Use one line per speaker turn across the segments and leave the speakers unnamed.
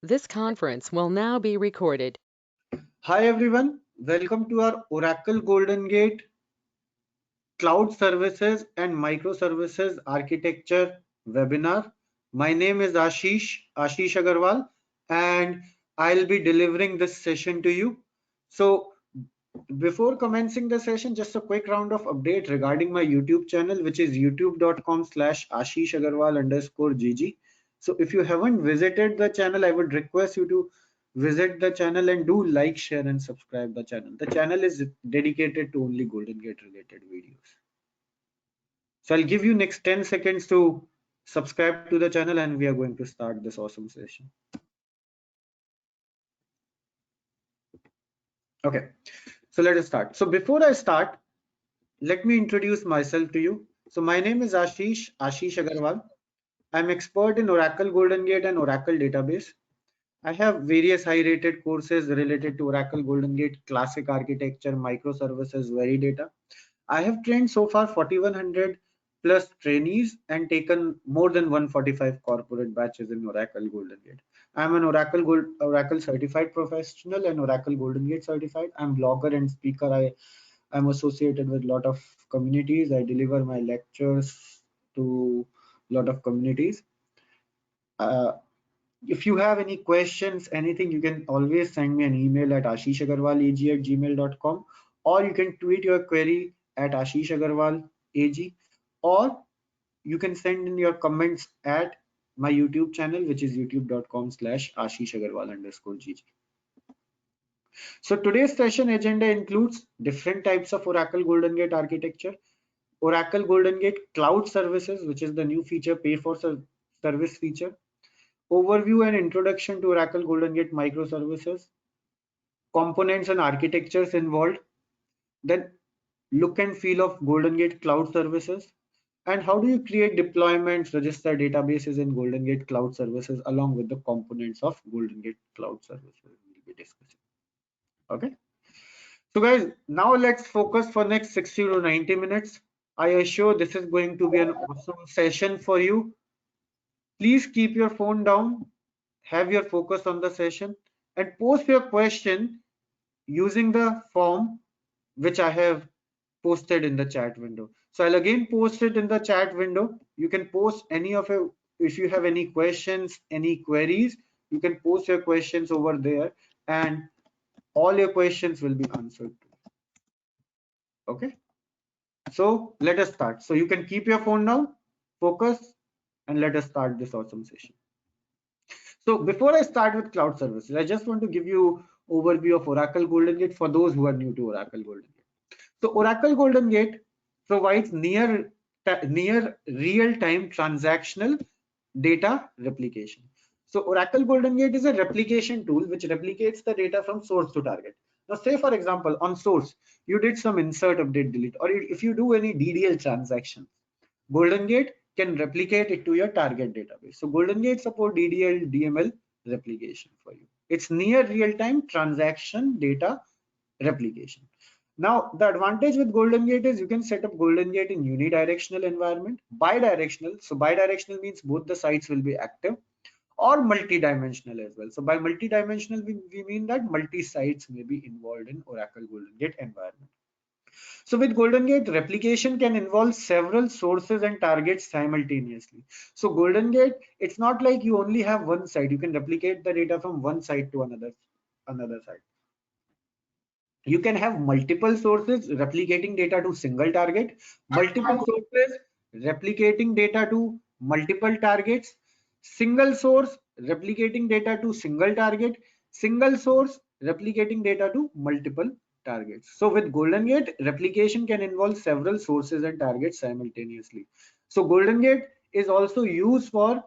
This conference will now be recorded.
Hi everyone, welcome to our Oracle Golden Gate Cloud Services and Microservices Architecture webinar. My name is Ashish Agarwal, and I'll be delivering this session to you. So before commencing the session, just a quick round of update regarding my YouTube channel, which is youtube.com/Ashish Agarwal_GG. So if you haven't visited the channel, I would request you to visit the channel and do like, share, and subscribe the channel. The channel is dedicated to only Golden Gate related videos. So I'll give you next 10 seconds to subscribe to the channel and we are going to start this awesome session. Okay, so let us start. So before I start, let me introduce myself to you. So my name is Ashish Agarwal. I'm expert in Oracle Golden Gate and Oracle database. I have various high-rated courses related to Oracle Golden Gate, classic architecture, microservices, Veridata. I have trained so far 4,100 plus trainees and taken more than 145 corporate batches in Oracle Golden Gate. I'm an Oracle certified professional and Oracle Golden Gate certified. I'm blogger and speaker. I'm associated with a lot of communities. I deliver my lectures to a lot of communities. Uh, if you have any questions, anything, you can always send me an email at ashishagarwalag@gmail.com, or you can tweet your query at ashishagarwalag, or you can send in your comments at my YouTube channel, which is youtube.com/ashishagarwal_GG. So today's session agenda includes different types of Oracle Golden Gate architecture, Oracle Golden Gate Cloud Services, which is the new feature, pay for service feature, overview and introduction to Oracle Golden Gate microservices, components and architectures involved, then look and feel of Golden Gate Cloud Services, and how do you create deployments, register databases in Golden Gate Cloud Services along with the components of Golden Gate Cloud Services we'll be discussing. Okay. So guys, now let's focus for next 60 to 90 minutes. I assure this is going to be an awesome session for you. Please keep your phone down, have your focus on the session, and post your question using the form which I have posted in the chat window. So I'll again post it in the chat window. You can post any of your, if you have any questions, any queries, you can post your questions over there and all your questions will be answered. Okay. So let us start. So you can keep your phone down, focus, and let us start this awesome session. So before I start with cloud services, I just want to give you overview of Oracle Golden Gate for those who are new to Oracle Golden Gate. So Oracle Golden Gate provides near real-time transactional data replication. So Oracle Golden Gate is a replication tool which replicates the data from source to target. Now say for example on source, you did some insert, update, delete, or if you do any DDL transactions, Golden Gate can replicate it to your target database. So Golden Gate support DDL, DML replication for you. It's near real-time transaction data replication. Now, the advantage with Golden Gate is you can set up Golden Gate in unidirectional environment, bidirectional. So bidirectional means both the sites will be active, or multidimensional as well. So by multidimensional, we mean that multi-sites may be involved in Oracle Golden Gate environment. So with Golden Gate, replication can involve several sources and targets simultaneously. So Golden Gate, it's not like you only have one site. You can replicate the data from one site to another site. You can have multiple sources replicating data to single target, multiple sources replicating data to multiple targets, single source replicating data to single target, single source replicating data to multiple targets. So with Golden Gate, replication can involve several sources and targets simultaneously. So Golden Gate is also used for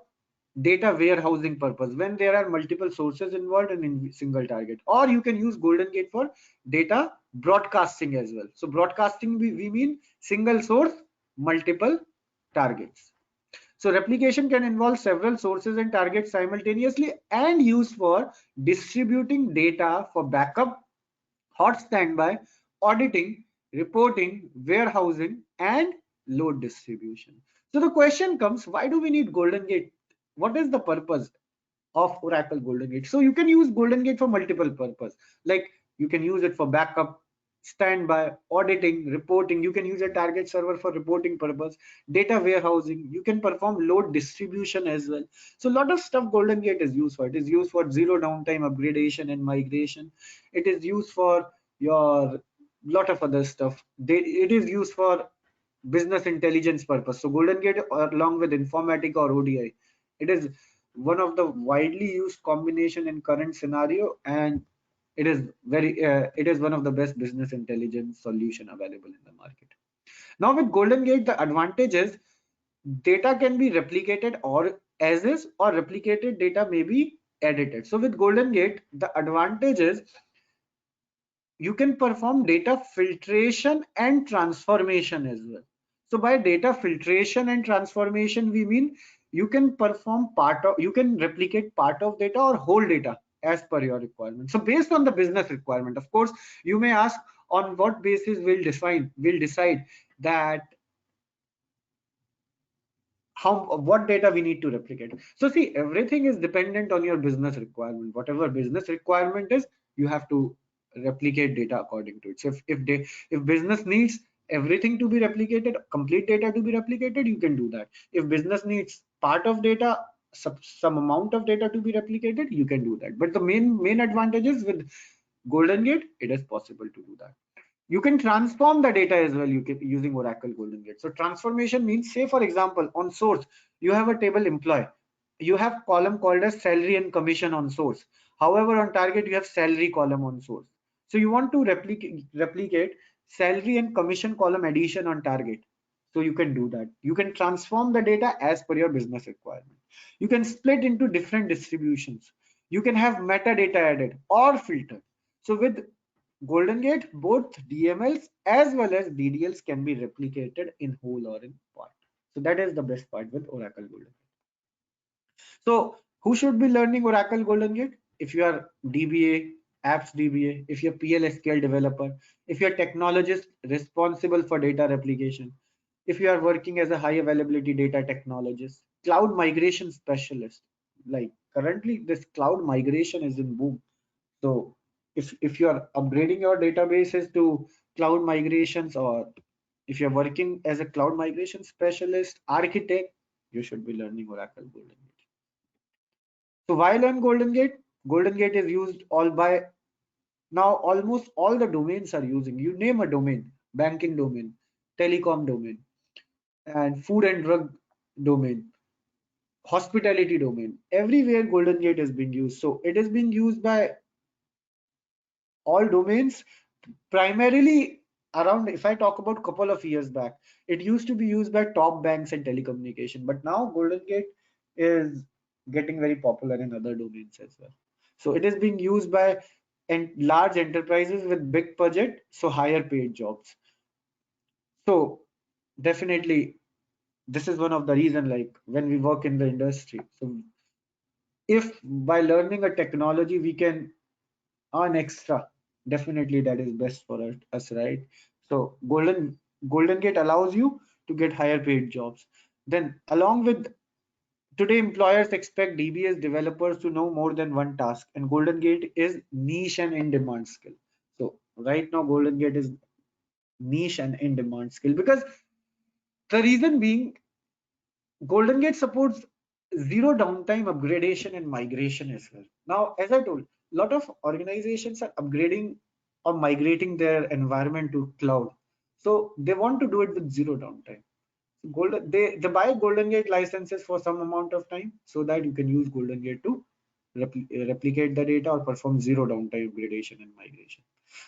data warehousing purpose when there are multiple sources involved and in single target, or you can use Golden Gate for data broadcasting as well. So broadcasting, we mean single source, multiple targets. So replication can involve several sources and targets simultaneously and used for distributing data for backup, hot standby, auditing, reporting, warehousing, and load distribution. So the question comes, why do we need Golden Gate? What is the purpose of Oracle Golden Gate. So you can use Golden Gate for multiple purposes. Like you can use it for backup, standby, auditing, reporting. You can use a target server for reporting purpose, data warehousing. You can perform load distribution as well. So a lot of stuff Golden Gate is used for. It is used for zero downtime upgradation and migration. It is used for your lot of other stuff. It is used for business intelligence purpose. So Golden Gate, along with Informatica or ODI, it is one of the widely used combination in current scenario, and it is one of the best business intelligence solution available in the market. Now with Golden Gate, the advantage is data can be replicated or as is, or replicated data may be edited. So with Golden Gate, the advantage is you can perform data filtration and transformation as well. So by data filtration and transformation, we mean you can you can replicate part of data or whole data as per your requirement. So based on the business requirement, of course, you may ask on what basis we'll decide that what data we need to replicate. So see, everything is dependent on your business requirement. Whatever business requirement is, you have to replicate data according to it. So if business needs everything to be replicated, complete data to be replicated, you can do that. If business needs part of data, some amount of data to be replicated, you can do that. But the main advantage is with Golden Gate, it is possible to do that. You can transform the data as well using Oracle Golden Gate. So transformation means, say for example, on source, you have a table employee. You have column called as salary and commission on source. However, on target, you have salary column on source. So you want to replicate salary and commission column addition on target. So you can do that. You can transform the data as per your business requirement. You can split into different distributions. You can have metadata added or filtered. So with Golden Gate, both DMLs as well as DDLs can be replicated in whole or in part. So that is the best part with Oracle Golden Gate. So who should be learning Oracle Golden Gate? If you are DBA, apps DBA, if you're PLSQL developer, if you're technologist responsible for data replication, if you are working as a high availability data technologist, cloud migration specialist, like currently this cloud migration is in boom. So if you are upgrading your databases to cloud migrations, or if you're working as a cloud migration specialist, architect, you should be learning Oracle Golden Gate. So why learn Golden Gate? Golden Gate is used all by now, almost all the domains are using. You name a domain: banking domain, telecom domain, and food and drug domain, hospitality domain. Everywhere Golden Gate is being used. So it is being used by all domains, primarily around, if I talk about couple of years back, it used to be used by top banks and telecommunication, but now Golden Gate is getting very popular in other domains as well. So it is being used by large enterprises with big budget, so higher paid jobs. So definitely this is one of the reason, like when we work in the industry, so if by learning a technology we can earn extra, definitely that is best for us, right? So Golden Gate allows you to get higher paid jobs. Then along with, today employers expect DBS developers to know more than one task, and Golden Gate is niche and in demand skill. So right now Golden Gate is niche and in demand skill, because the reason being, Golden Gate supports zero downtime upgradation and migration as well. Now, as I told, a lot of organizations are upgrading or migrating their environment to cloud. So they want to do it with zero downtime. They buy Golden Gate licenses for some amount of time so that you can use Golden Gate to replicate the data or perform zero downtime upgradation and migration.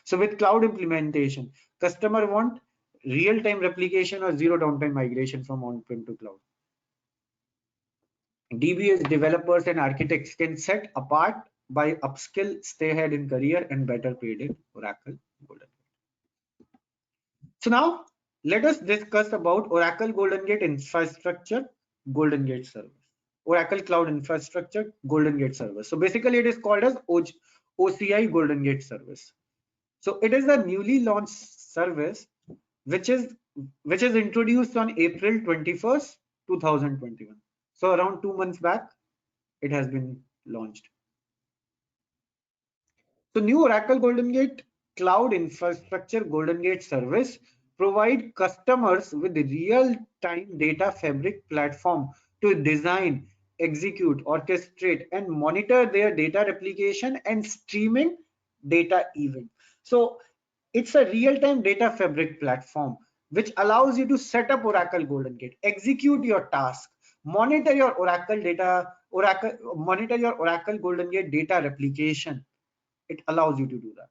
So with cloud implementation, customer want real-time replication or zero downtime migration from on-prem to cloud. DBS developers and architects can set apart by upskill, stay ahead in career, and better paid in Oracle Golden Gate. So now let us discuss about Oracle Golden Gate infrastructure, Golden Gate service. Oracle Cloud Infrastructure, Golden Gate service. So basically it is called as OCI Golden Gate service. So it is a newly launched service which is introduced on April 21st, 2021. So around 2 months back, it has been launched. So new Oracle Golden Gate Cloud Infrastructure Golden Gate Service provide customers with the real-time data fabric platform to design, execute, orchestrate, and monitor their data replication and streaming data event. So it's a real-time data fabric platform which allows you to set up Oracle Golden Gate, execute your task, monitor your Oracle Golden Gate data replication. It allows you to do that.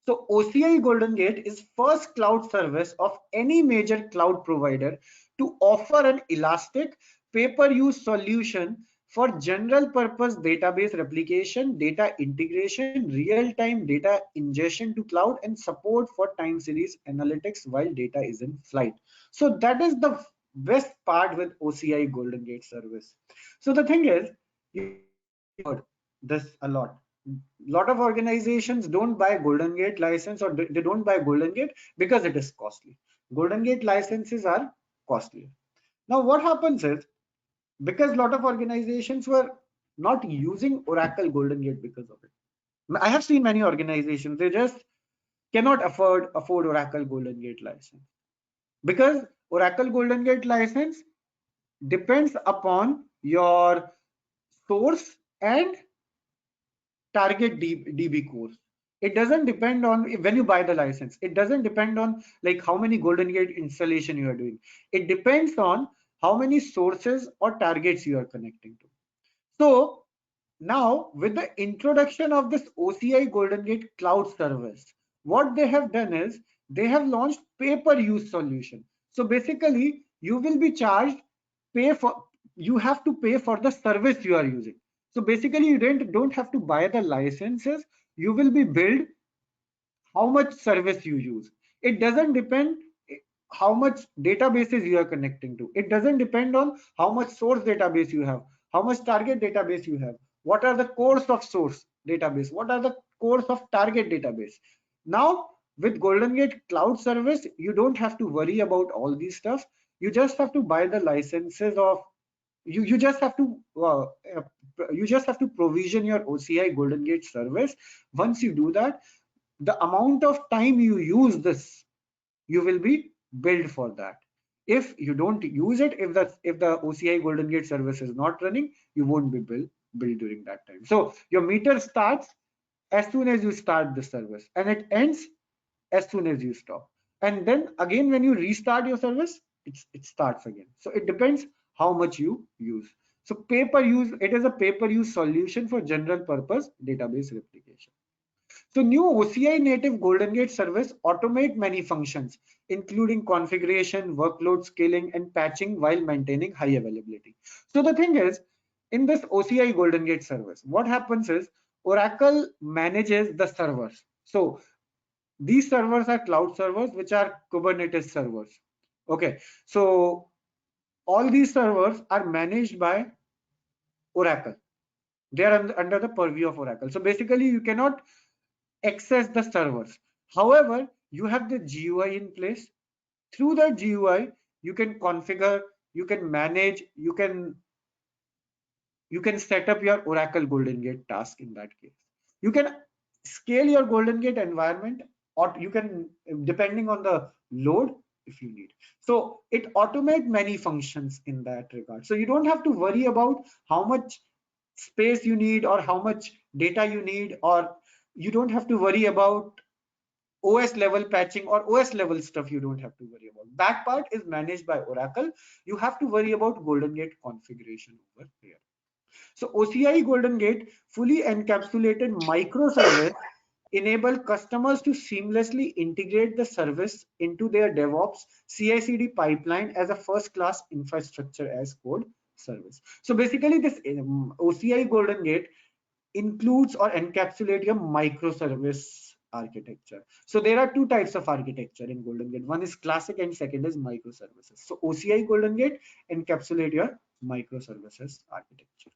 So OCI Golden Gate is first cloud service of any major cloud provider to offer an elastic pay-per-use solution for general purpose database replication, data integration, real-time data ingestion to cloud, and support for time series analytics while data is in flight. So that is the best part with OCI Golden Gate service. So the thing is, you heard this a lot of organizations don't buy Golden Gate license, or they don't buy Golden Gate because it is costly. Golden Gate licenses are costly. Now what happens is, because a lot of organizations were not using Oracle Golden Gate because of it. I have seen many organizations, they just cannot afford Oracle Golden Gate license, because Oracle Golden Gate license depends upon your source and target DB course. It doesn't depend on when you buy the license. It doesn't depend on like how many Golden Gate installation you are doing. It depends on how many sources or targets you are connecting to. So now with the introduction of this OCI Golden Gate cloud service, what they have done is they have launched pay-per-use solution. So basically you will be charged, you have to pay for the service you are using. So basically you don't have to buy the licenses, you will be billed how much service you use. It doesn't depend how much databases you are connecting to. It doesn't depend on how much source database you have, how much target database you have, what are the cores of source database, what are the cores of target database. Now with Golden Gate cloud service, you don't have to worry about all these stuff. You just have to buy the licenses of you just have to provision your OCI Golden Gate service. Once you do that, the amount of time you use this, you will be billed for that. If you don't use it, if the OCI Golden Gate service is not running, you won't be billed during that time. So your meter starts as soon as you start the service, and it ends as soon as you stop. And then again, when you restart your service, it starts again. So it depends how much you use. So pay-per-use, it is a pay-per-use solution for general purpose database replication. So new OCI native Golden Gate service automate many functions, including configuration, workload scaling, and patching while maintaining high availability. So the thing is, in this OCI Golden Gate service, what happens is Oracle manages the servers. So these servers are cloud servers, which are Kubernetes servers. Okay, so all these servers are managed by Oracle. They are under the purview of Oracle. So basically, you cannot access the servers. However, you have the GUI in place. Through the GUI, you can configure, you can manage, you can set up your Oracle Golden Gate task. In that case, you can scale your Golden Gate environment, or you can, depending on the load, if you need. So it automates many functions in that regard. So you don't have to worry about how much space you need or how much data you need, or you don't have to worry about OS level patching or OS level stuff. You don't have to worry about that part is managed by Oracle. You have to worry about Golden Gate configuration over here. So OCI Golden Gate fully encapsulated microservice enable customers to seamlessly integrate the service into their DevOps CI/CD pipeline as a first-class infrastructure as code service. So basically, this OCI Golden Gate includes or encapsulates a microservice architecture. So there are two types of architecture in Golden Gate. One is classic and second is microservices. So OCI Golden Gate encapsulate your microservices architecture.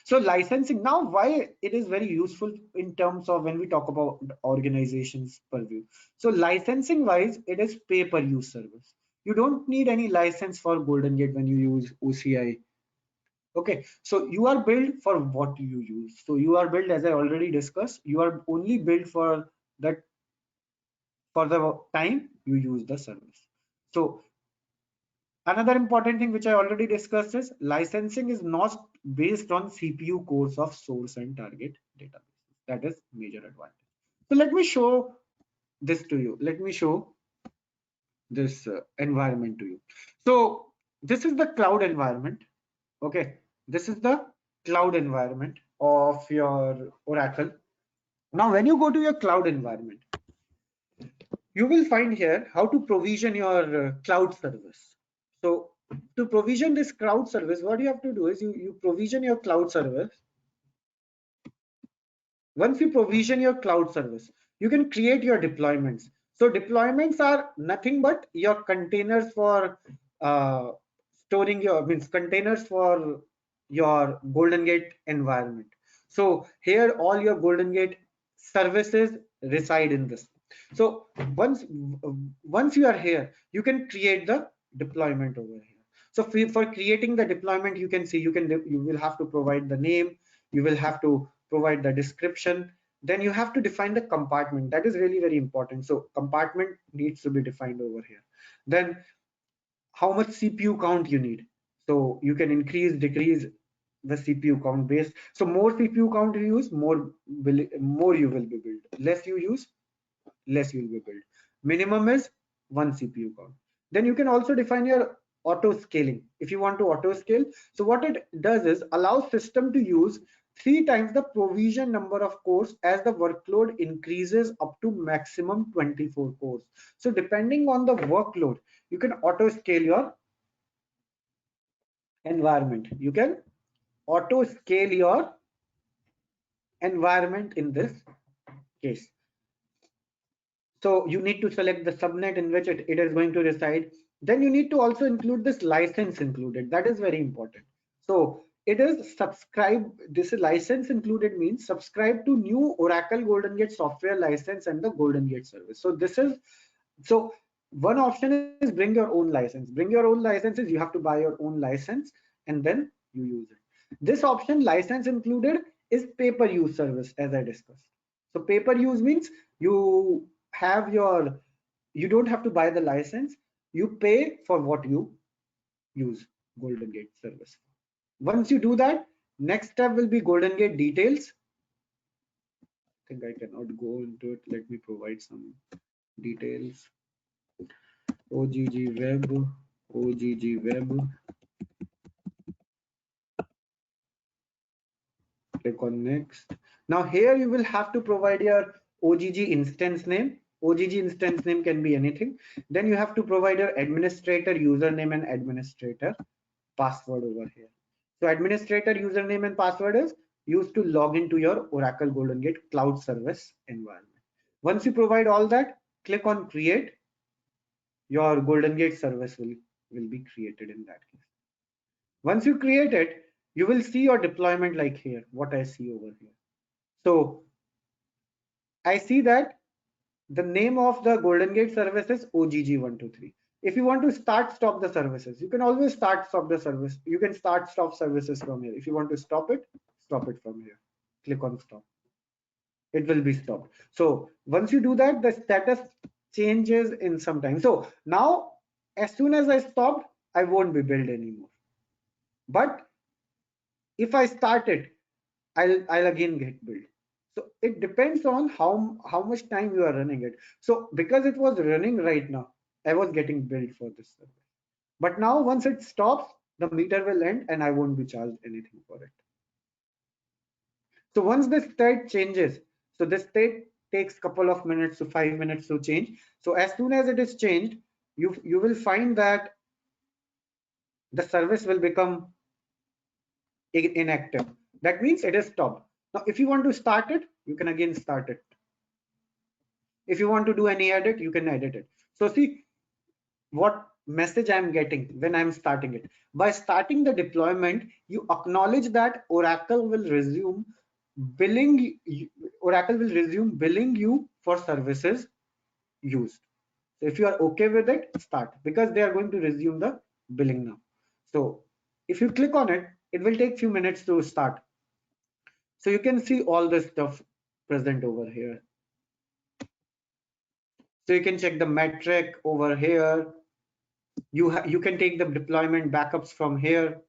So licensing, now why it is very useful in terms of when we talk about organizations purview. So licensing wise, it is pay per use service. You don't need any license for Golden Gate when you use OCI Okay, so you are built for what you use. So you are built, as I already discussed, you are only built for that, for the time you use the service. So another important thing which I already discussed is licensing is not based on CPU cores of source and target database. That is major advantage. So let me show this to you. Let me show this environment to you. So this is the cloud environment. Okay, this is the cloud environment of your Oracle. Now, when you go to your cloud environment, you will find here how to provision your cloud service. So to provision this cloud service, what you have to do is you provision your cloud service. Once you provision your cloud service, you can create your deployments. So deployments are nothing but your containers for uh, storing your means containers for your Golden Gate environment. So here all your Golden Gate services reside in this. So once you are here, you can create the deployment over here. So for creating the deployment, you can see you will have to provide the name, you will have to provide the description, then you have to define the compartment. That is really very important. So compartment needs to be defined over here. Then how much CPU count you need. So you can increase, decrease the CPU count based. So more CPU count you use, more you will be built. Less you use, less you will be built. Minimum is 1 CPU count. Then you can also define your auto scaling if you want to auto scale. So what it does is allows system to use 3 times the provision number of cores as the workload increases up to maximum 24 cores. So depending on the workload, you can auto scale your environment. You can auto scale your environment in this case. So you need to select the subnet in which it is going to reside. Then you need to also include this license included. That is very important. So it is subscribe. This license included means subscribe to new Oracle Golden Gate software license and the Golden Gate service. So this is so one option is bring your own license. Bring your own licenses. You have to buy your own license and then you use it. This option license included is pay-per use service as I discussed. So pay-per-use means you have your you don't have to buy the license, you pay for what you use Golden Gate service. Once you do that, next step will be Golden Gate details. I think I cannot go into it. Let me provide some details. OGG web, OGG web. Click on next. Now here you will have to provide your OGG instance name. OGG instance name can be anything. Then you have to provide your administrator username and administrator password over here. So administrator username and password is used to log into your Oracle Golden Gate cloud service environment. Once you provide all that, click on create. Your Golden Gate service will be created in that case. Once you create it, you will see your deployment like here, what I see over here. So I see that the name of the Golden Gate service is OGG123. If you want to start stop the services, you can always start stop the service. You can start stop services from here. If you want to stop it from here. Click on stop. It will be stopped. So once you do that, the status changes in some time. So now as soon as I stopped, I won't be billed anymore. But if I start it, I'll again get billed. So it depends on how much time you are running it. So because it was running right now, I was getting billed for this service. But now once it stops, the meter will end and I won't be charged anything for it. So once the state changes, so the state takes couple of minutes to 5 minutes to change. So as soon as it is changed, you will find that the service will become inactive. That means it is stopped. Now, if you want to start it, you can again start it. If you want to do any edit, you can edit it. So see what message I'm getting when I'm starting it. By starting the deployment, you acknowledge that Oracle will resume billing. Oracle will resume billing you for services used. So if you are okay with it, start, because they are going to resume the billing now. So if you click on it, It will take few minutes to start. So you can see all this stuff present over here. So you can check the metric over here. You can take the deployment backups from here.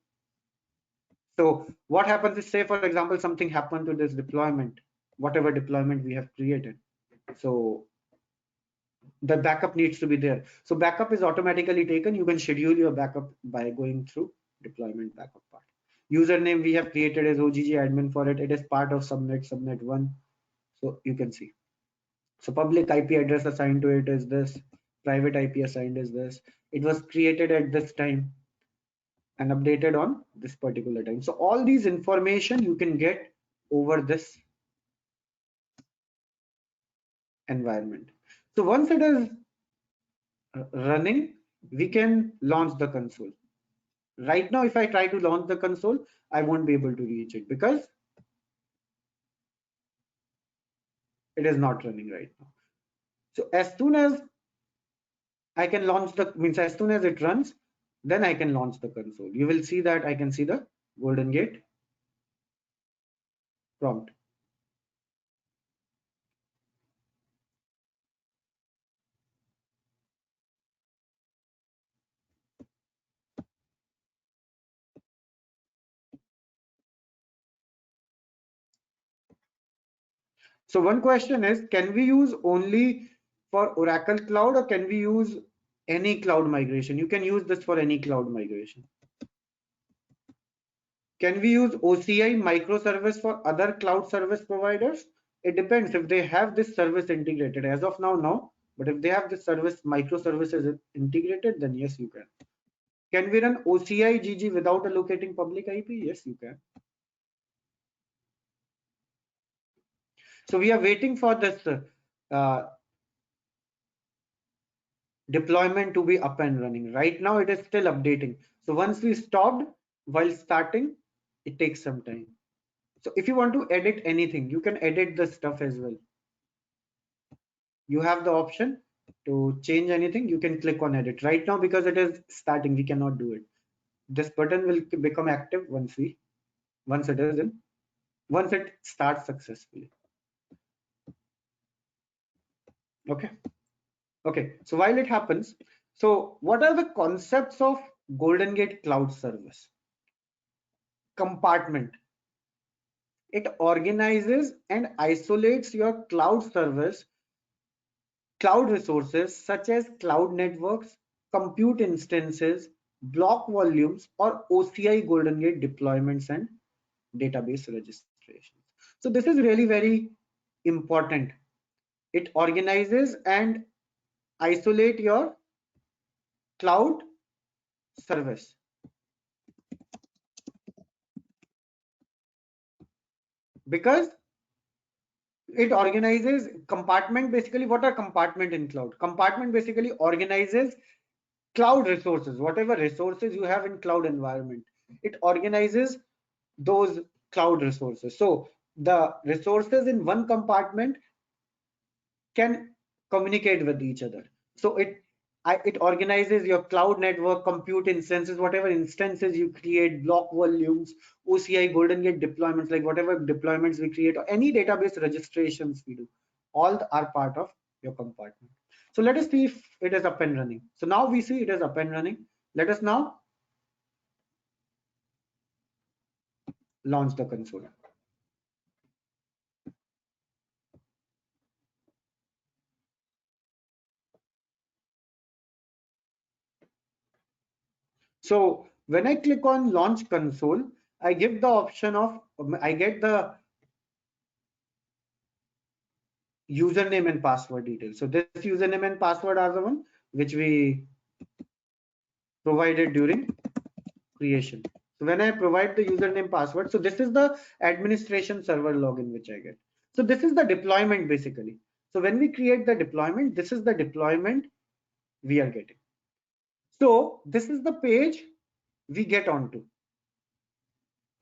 So what happens is, say for example, something happened to this deployment, whatever deployment we have created. So the backup needs to be there. So backup is automatically taken. You can schedule your backup by going through deployment backup part. Username we have created as OGG admin for it. It is part of subnet 1. So you can see. So public IP address assigned to it is this. Private IP assigned is this. It was created at this time and updated on this particular time. So all these information you can get over this environment. So once it is running, we can launch the console. Right now, if I try to launch the console, I won't be able to reach it because it is not running right now. So as soon as I can launch as soon as it runs, then I can launch the console. You will see that I can see the Golden Gate prompt. So one question is, can we use only for Oracle Cloud or can we use any cloud migration? You can use this for any cloud migration. Can we use OCI microservice for other cloud service providers? It depends if they have this service integrated. As of now, no. But if they have this service microservices integrated, then yes, you can. Can we run OCI GG without allocating public IP? Yes, you can. So we are waiting for this deployment to be up and running. Right now, it is still updating. So once we stopped while starting, it takes some time. So if you want to edit anything, you can edit the stuff as well. You have the option to change anything. You can click on edit. Right now, because it is starting, we cannot do it. This button will become active once it is in, once it starts successfully. Okay. Okay. So while it happens, so what are the concepts of Golden Gate Cloud Service? Compartment. It organizes and isolates your cloud service, cloud resources such as cloud networks, compute instances, block volumes, or OCI Golden Gate deployments and database registrations. So this is really very important. It organizes and isolate your cloud service. Because it organizes compartment. Basically, what are compartment in cloud? Compartment basically organizes cloud resources, whatever resources you have in cloud environment. It organizes those cloud resources. So the resources in one compartment can communicate with each other. So it organizes your cloud network, compute instances, whatever instances you create, block volumes, OCI Golden Gate deployments, like whatever deployments we create, or any database registrations we do, all are part of your compartment. So let us see if it is up and running. So now we see it is up and running. Let us now launch the console. So when I click on launch console, I give the option of, I get the username and password details. So this username and password are the one which we provided during creation. So when I provide the username password, so this is the administration server login which I get. So this is the deployment basically. So when we create the deployment, this is the deployment we are getting. So this is the page we get onto.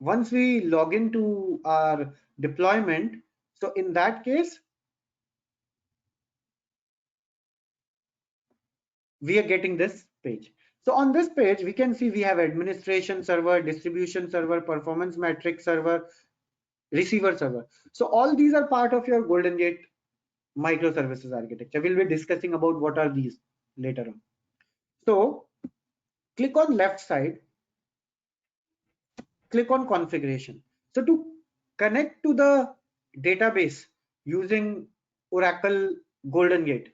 Once we log into our deployment, so in that case, we are getting this page. So on this page, we can see we have administration server, distribution server, performance metric server, receiver server. So all these are part of your Golden Gate microservices architecture. We'll be discussing about what are these later on. So click on left side, click on configuration. So to connect to the database using Oracle Golden Gate,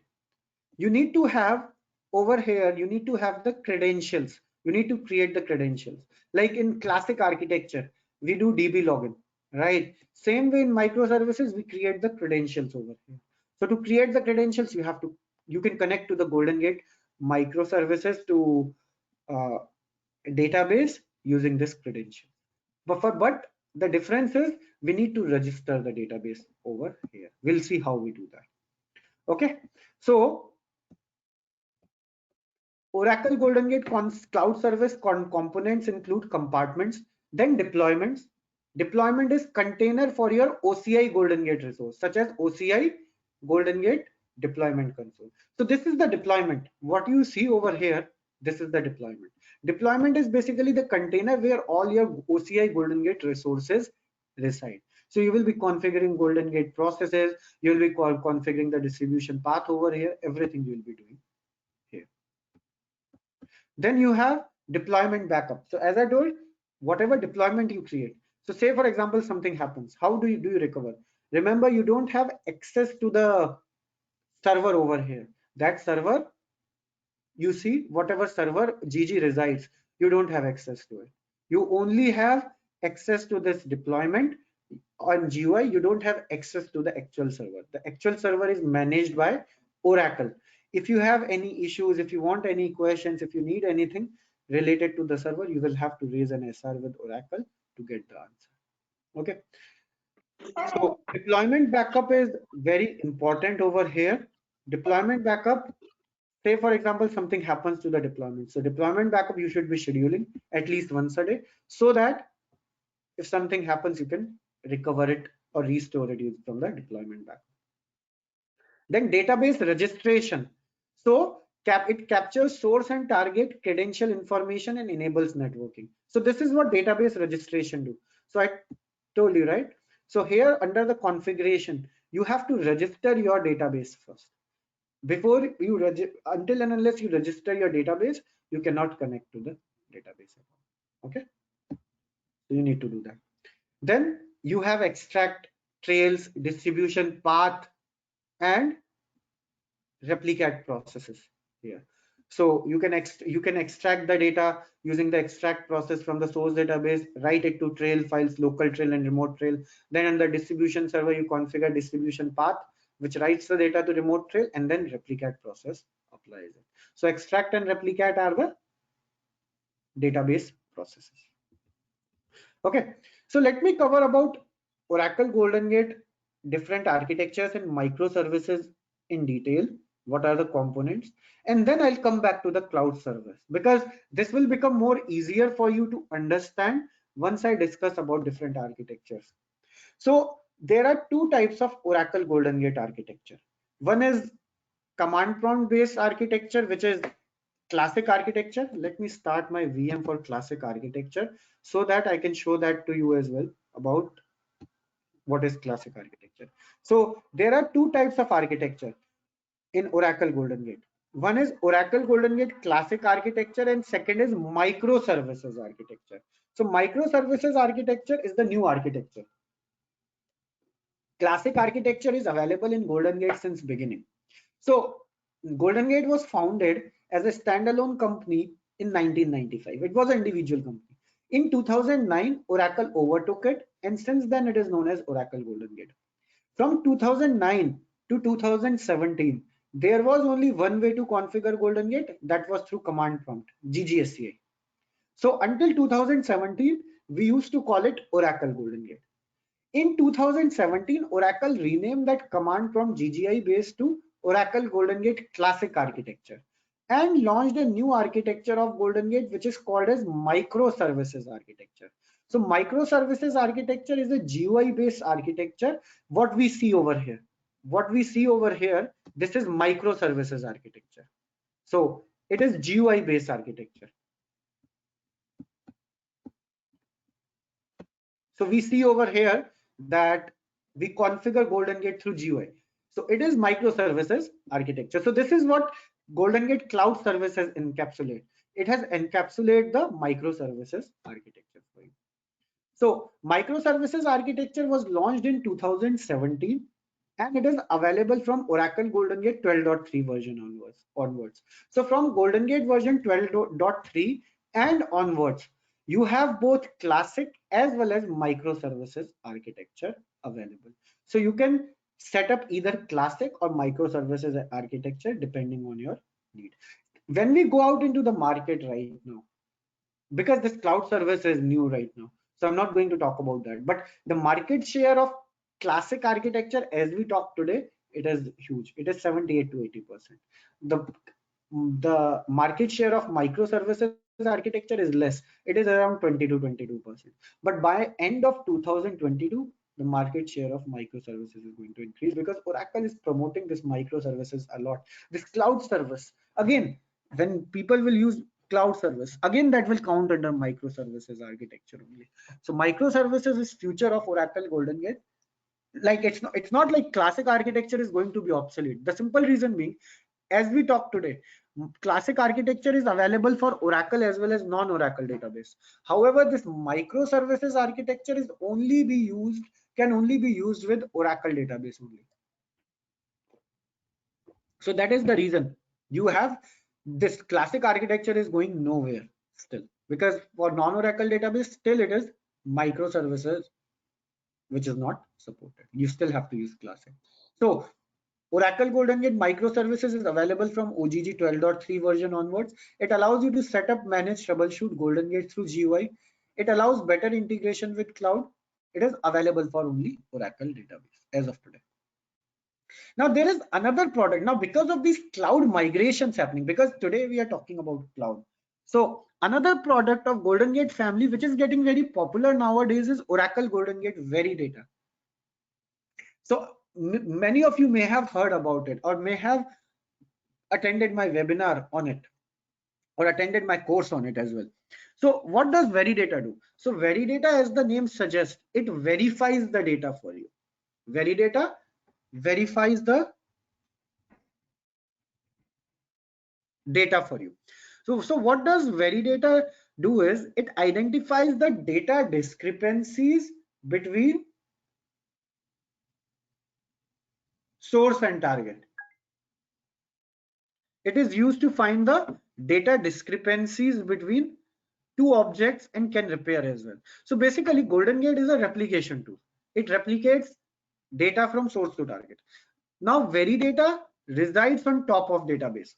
you need to have over here, you need to have the credentials. You need to create the credentials. Like in classic architecture, we do DB login, right? Same way in microservices, we create the credentials over here. So to create the credentials, you can connect to the Golden Gate microservices to database using this credential. But the difference is we need to register the database over here. We'll see how we do that. Okay, so Oracle Golden Gate Cloud Service components include compartments, then deployments. Deployment is container for your OCI Golden Gate resource, such as OCI Golden Gate Deployment Console. So this is the deployment. What you see over here, this is the deployment. Deployment is basically the container where all your OCI Golden Gate resources reside. So you will be configuring Golden Gate processes, you will be configuring the distribution path over here, everything you will be doing here. Then you have deployment backup. So as I told, whatever deployment you create. So say for example, something happens. How do you recover? Remember, you don't have access to the server over here. That server, you see, whatever server GG resides, you don't have access to it. You only have access to this deployment on GUI. You don't have access to the actual server. The actual server is managed by Oracle. If you have any issues, if you want any questions, if you need anything related to the server, you will have to raise an SR with Oracle to get the answer. Okay. So deployment backup is very important over here. Deployment backup, say for example, something happens to the deployment. So deployment backup, you should be scheduling at least once a day so that if something happens, you can recover it or restore it from the deployment backup. Then database registration. So it captures source and target credential information and enables networking. So this is what database registration do. So I told you, right? So here under the configuration, you have to register your database first. Before you until and unless you register your database, you cannot connect to the database. Okay, so you need to do that. Then you have extract, trails, distribution path, and replicate processes here. So you can extract the data using the extract process from the source database, write it to trail files, local trail and remote trail. Then on the distribution server, you configure distribution path, which writes the data to remote trail, and then replicate process applies it. So extract and replicate are the database processes. Okay, so let me cover about Oracle Golden Gate different architectures and microservices in detail. What are the components? And then I'll come back to the cloud service, because this will become more easier for you to understand once I discuss about different architectures. So there are two types of Oracle Golden Gate architecture. One is command prompt based architecture, which is classic architecture. Let me start my VM for classic architecture so that I can show that to you as well about what is classic architecture. So there are two types of architecture in Oracle Golden Gate. One is Oracle Golden Gate classic architecture and second is microservices architecture. So microservices architecture is the new architecture. Classic architecture is available in Golden Gate since beginning. So Golden Gate was founded as a standalone company in 1995. It was an individual company. In 2009, Oracle overtook it, and since then it is known as Oracle Golden Gate. From 2009 to 2017, there was only one way to configure Golden Gate, that was through command prompt, GGSCI. So until 2017, we used to call it Oracle Golden Gate. In 2017, Oracle renamed that command prompt GGI base to Oracle Golden Gate Classic Architecture and launched a new architecture of Golden Gate, which is called as microservices architecture. So microservices architecture is a GUI based architecture. What we see over here, this is microservices architecture. So It is GUI based architecture. So we see over here that we configure Golden Gate through GUI. So it is microservices architecture. So this is what Golden Gate Cloud Services encapsulate. It has encapsulated the microservices architecture for you. So microservices architecture was launched in 2017 and it is available from Oracle Golden Gate 12.3 version onwards. So from Golden Gate version 12.3 and onwards, you have both classic as well as microservices architecture available. So you can set up either classic or microservices architecture depending on your need. When we go out into the market right now, because this cloud service is new right now, so I'm not going to talk about that, but the market share of classic architecture as we talk today, it is huge. It is 78 to 80%. The market share of microservices architecture is less. It is around 20 to 22%. But by end of 2022, the market share of microservices is going to increase because Oracle is promoting this microservices a lot. This cloud service, again, when people will use cloud service, again that will count under microservices architecture only. So microservices is future of Oracle Golden Gate. Like it's not like classic architecture is going to be obsolete. The simple reason being, as we talk today, classic architecture is available for Oracle as well as non-Oracle database. However, this microservices architecture is can only be used with Oracle database only. So that is the reason you have this classic architecture is going nowhere still, because for non-Oracle database still it is microservices which is not supported. You still have to use classic. So Oracle Golden Gate microservices is available from OGG 12.3 version onwards. It allows you to set up, manage, troubleshoot Golden Gate through GUI. It allows better integration with cloud. It is available for only Oracle database as of today. Now there is another product. Now because of these cloud migrations happening, because today we are talking about cloud. So another product of Golden Gate family which is getting very popular nowadays is Oracle Golden Gate Veridata. So many of you may have heard about it or may have attended my webinar on it or attended my course on it as well. So what does Veridata do? So Veridata, as the name suggests, it verifies the data for you. Veridata verifies the data for you. So what does Veridata do is it identifies the data discrepancies between source and target. It is used to find the data discrepancies between two objects and can repair as well. So basically Golden Gate is a replication tool. It replicates data from source to target. Now Veridata resides on top of database.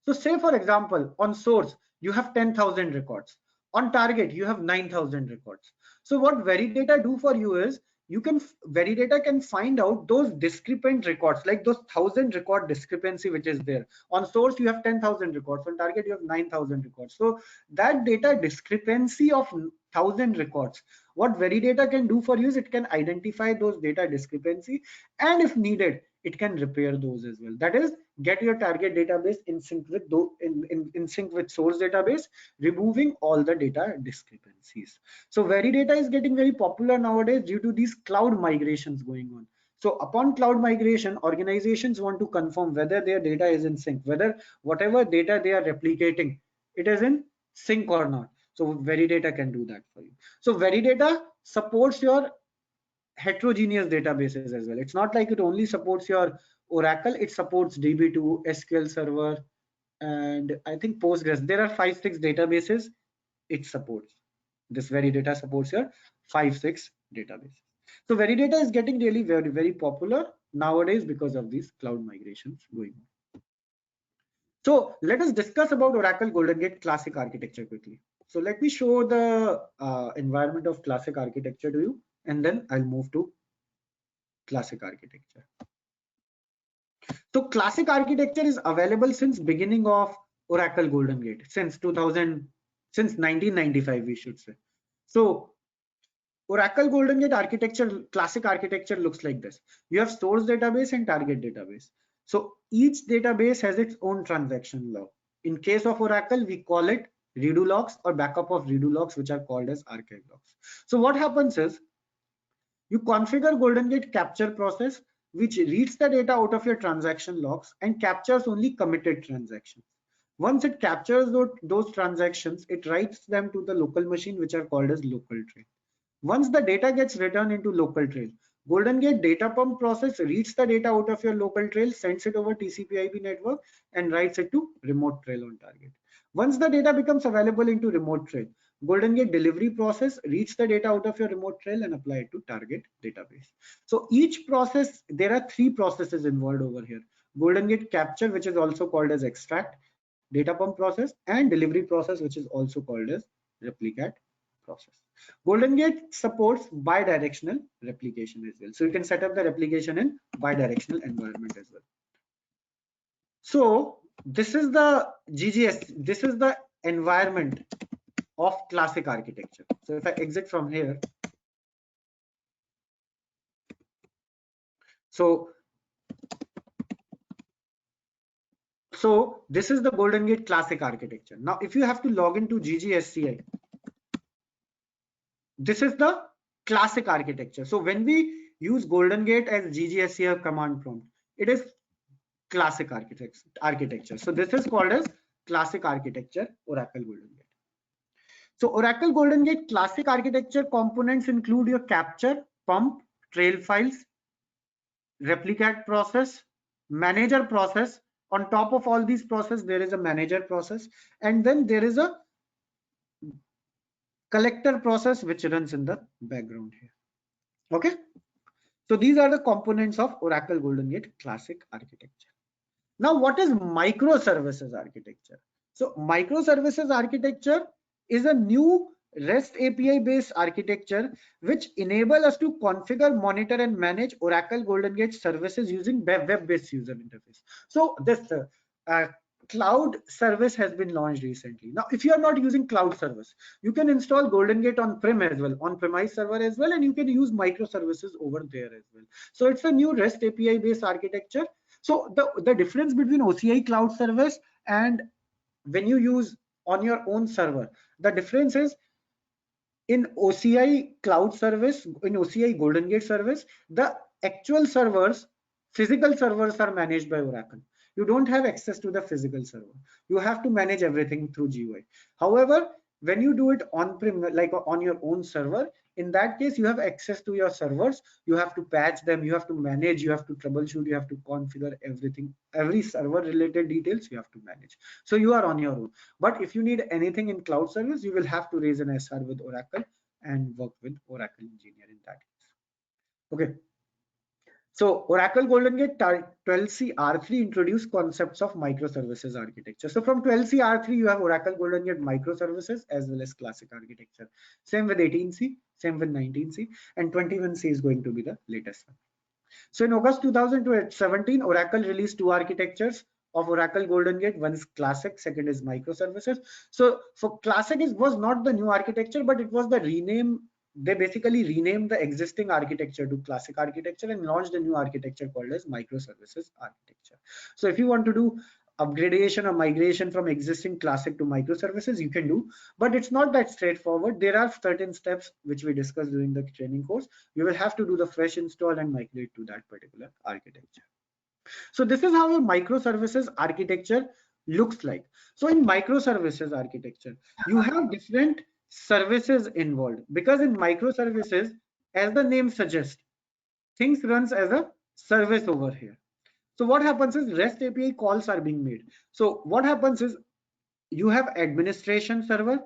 So say for example on source you have 10,000 records, on target you have 9,000 records. So what Veridata do for you is Veridata can find out those discrepant records, like those 1,000 record discrepancy which is there. On source you have 10,000 records, on target you have 9,000 records. So that data discrepancy of 1,000 records, what Veridata can do for you is it can identify those data discrepancy, and if needed it can repair those as well. That is, get your target database in sync with in sync with source database, removing all the data discrepancies. So Veridata is getting very popular nowadays due to these cloud migrations going on. So upon cloud migration, organizations want to confirm whether their data is in sync, whether whatever data they are replicating, it is in sync or not. So Veridata can do that for you. So Veridata supports your heterogeneous databases as well. It's not like it only supports your Oracle, it supports DB2, SQL Server, and I think Postgres. There are 5-6 databases it supports. This Veridata supports your 5-6 databases. So Veridata is getting really very popular nowadays because of these cloud migrations going on. So let us discuss about Oracle Golden Gate Classic Architecture quickly. So let me show the environment of Classic Architecture to you, and then I'll move to Classic Architecture. So Classic Architecture is available since beginning of Oracle Golden Gate, since 1995 we should say. So Oracle Golden Gate architecture, Classic Architecture looks like this. You have source database and target database. So each database has its own transaction log. In case of Oracle, we call it redo logs or backup of redo logs, which are called as archive logs. So what happens is you configure Golden Gate capture process, which reads the data out of your transaction logs and captures only committed transactions. Once it captures those transactions, it writes them to the local machine, which are called as local trail. Once the data gets returned into local trail, Golden Gate data pump process reads the data out of your local trail, sends it over TCP/IP network and writes it to remote trail on target. Once the data becomes available into remote trail, Golden Gate delivery process reads the data out of your remote trail and apply it to target database. So each process, there are three processes involved over here. Golden Gate capture, which is also called as extract, data pump process, and delivery process, which is also called as replicate process. Golden Gate supports bidirectional replication as well. So you can set up the replication in bidirectional environment as well. So this is the GGS, this is the environment of classic architecture. So if I exit from here, so this is the Golden Gate classic architecture. Now if you have to log into GGSCI, this is the classic architecture. So when we use Golden Gate as GGSCI command prompt, it is classic architecture. So this is called as classic architecture, Oracle Golden Gate. So Oracle Golden Gate classic architecture components include your capture, pump, trail files, replicate process, manager process. On top of all these processes, there is a manager process, and then there is a collector process which runs in the background here. Okay, so these are the components of Oracle Golden Gate classic architecture. Now, what is microservices architecture? So microservices architecture is a new REST API based architecture which enable us to configure, monitor and manage Oracle Golden Gate services using web based user interface. So this cloud service has been launched recently. Now if you are not using cloud service, you can install Golden Gate on prem as well, on premise server as well, and you can use microservices over there as well. So it's a new REST API based architecture. So the difference between OCI cloud service and when you use on your own server, the difference is in OCI cloud service, in OCI Golden Gate service, the actual servers, physical servers are managed by Oracle. You don't have access to the physical server. You have to manage everything through GUI. However, when you do it on-prem, like on your own server, in that case, you have access to your servers. You have to patch them, you have to manage, you have to troubleshoot, you have to configure everything, every server related details you have to manage. So you are on your own. But if you need anything in cloud service, you will have to raise an SR with Oracle and work with Oracle Engineer in that case. Okay. So Oracle Golden Gate 12c R3 introduced concepts of microservices architecture. So from 12c R3, you have Oracle Golden Gate microservices as well as classic architecture. Same with 18c, same with 19c, and 21c is going to be the latest one. So in August 2017, Oracle released two architectures of Oracle Golden Gate. One is classic, second is microservices. So for classic was not the new architecture, but it was the rename. They basically renamed the existing architecture to classic architecture and launched a new architecture called as microservices architecture. So if you want to do upgradation or migration from existing classic to microservices, you can do, but it's not that straightforward. There are certain steps which we discussed during the training course. You will have to do the fresh install and migrate to that particular architecture. So this is how a microservices architecture looks like. So in microservices architecture, you have different services involved, because in microservices, as the name suggests, things runs as a service over here. So what happens is REST API calls are being made. So what happens is you have administration server,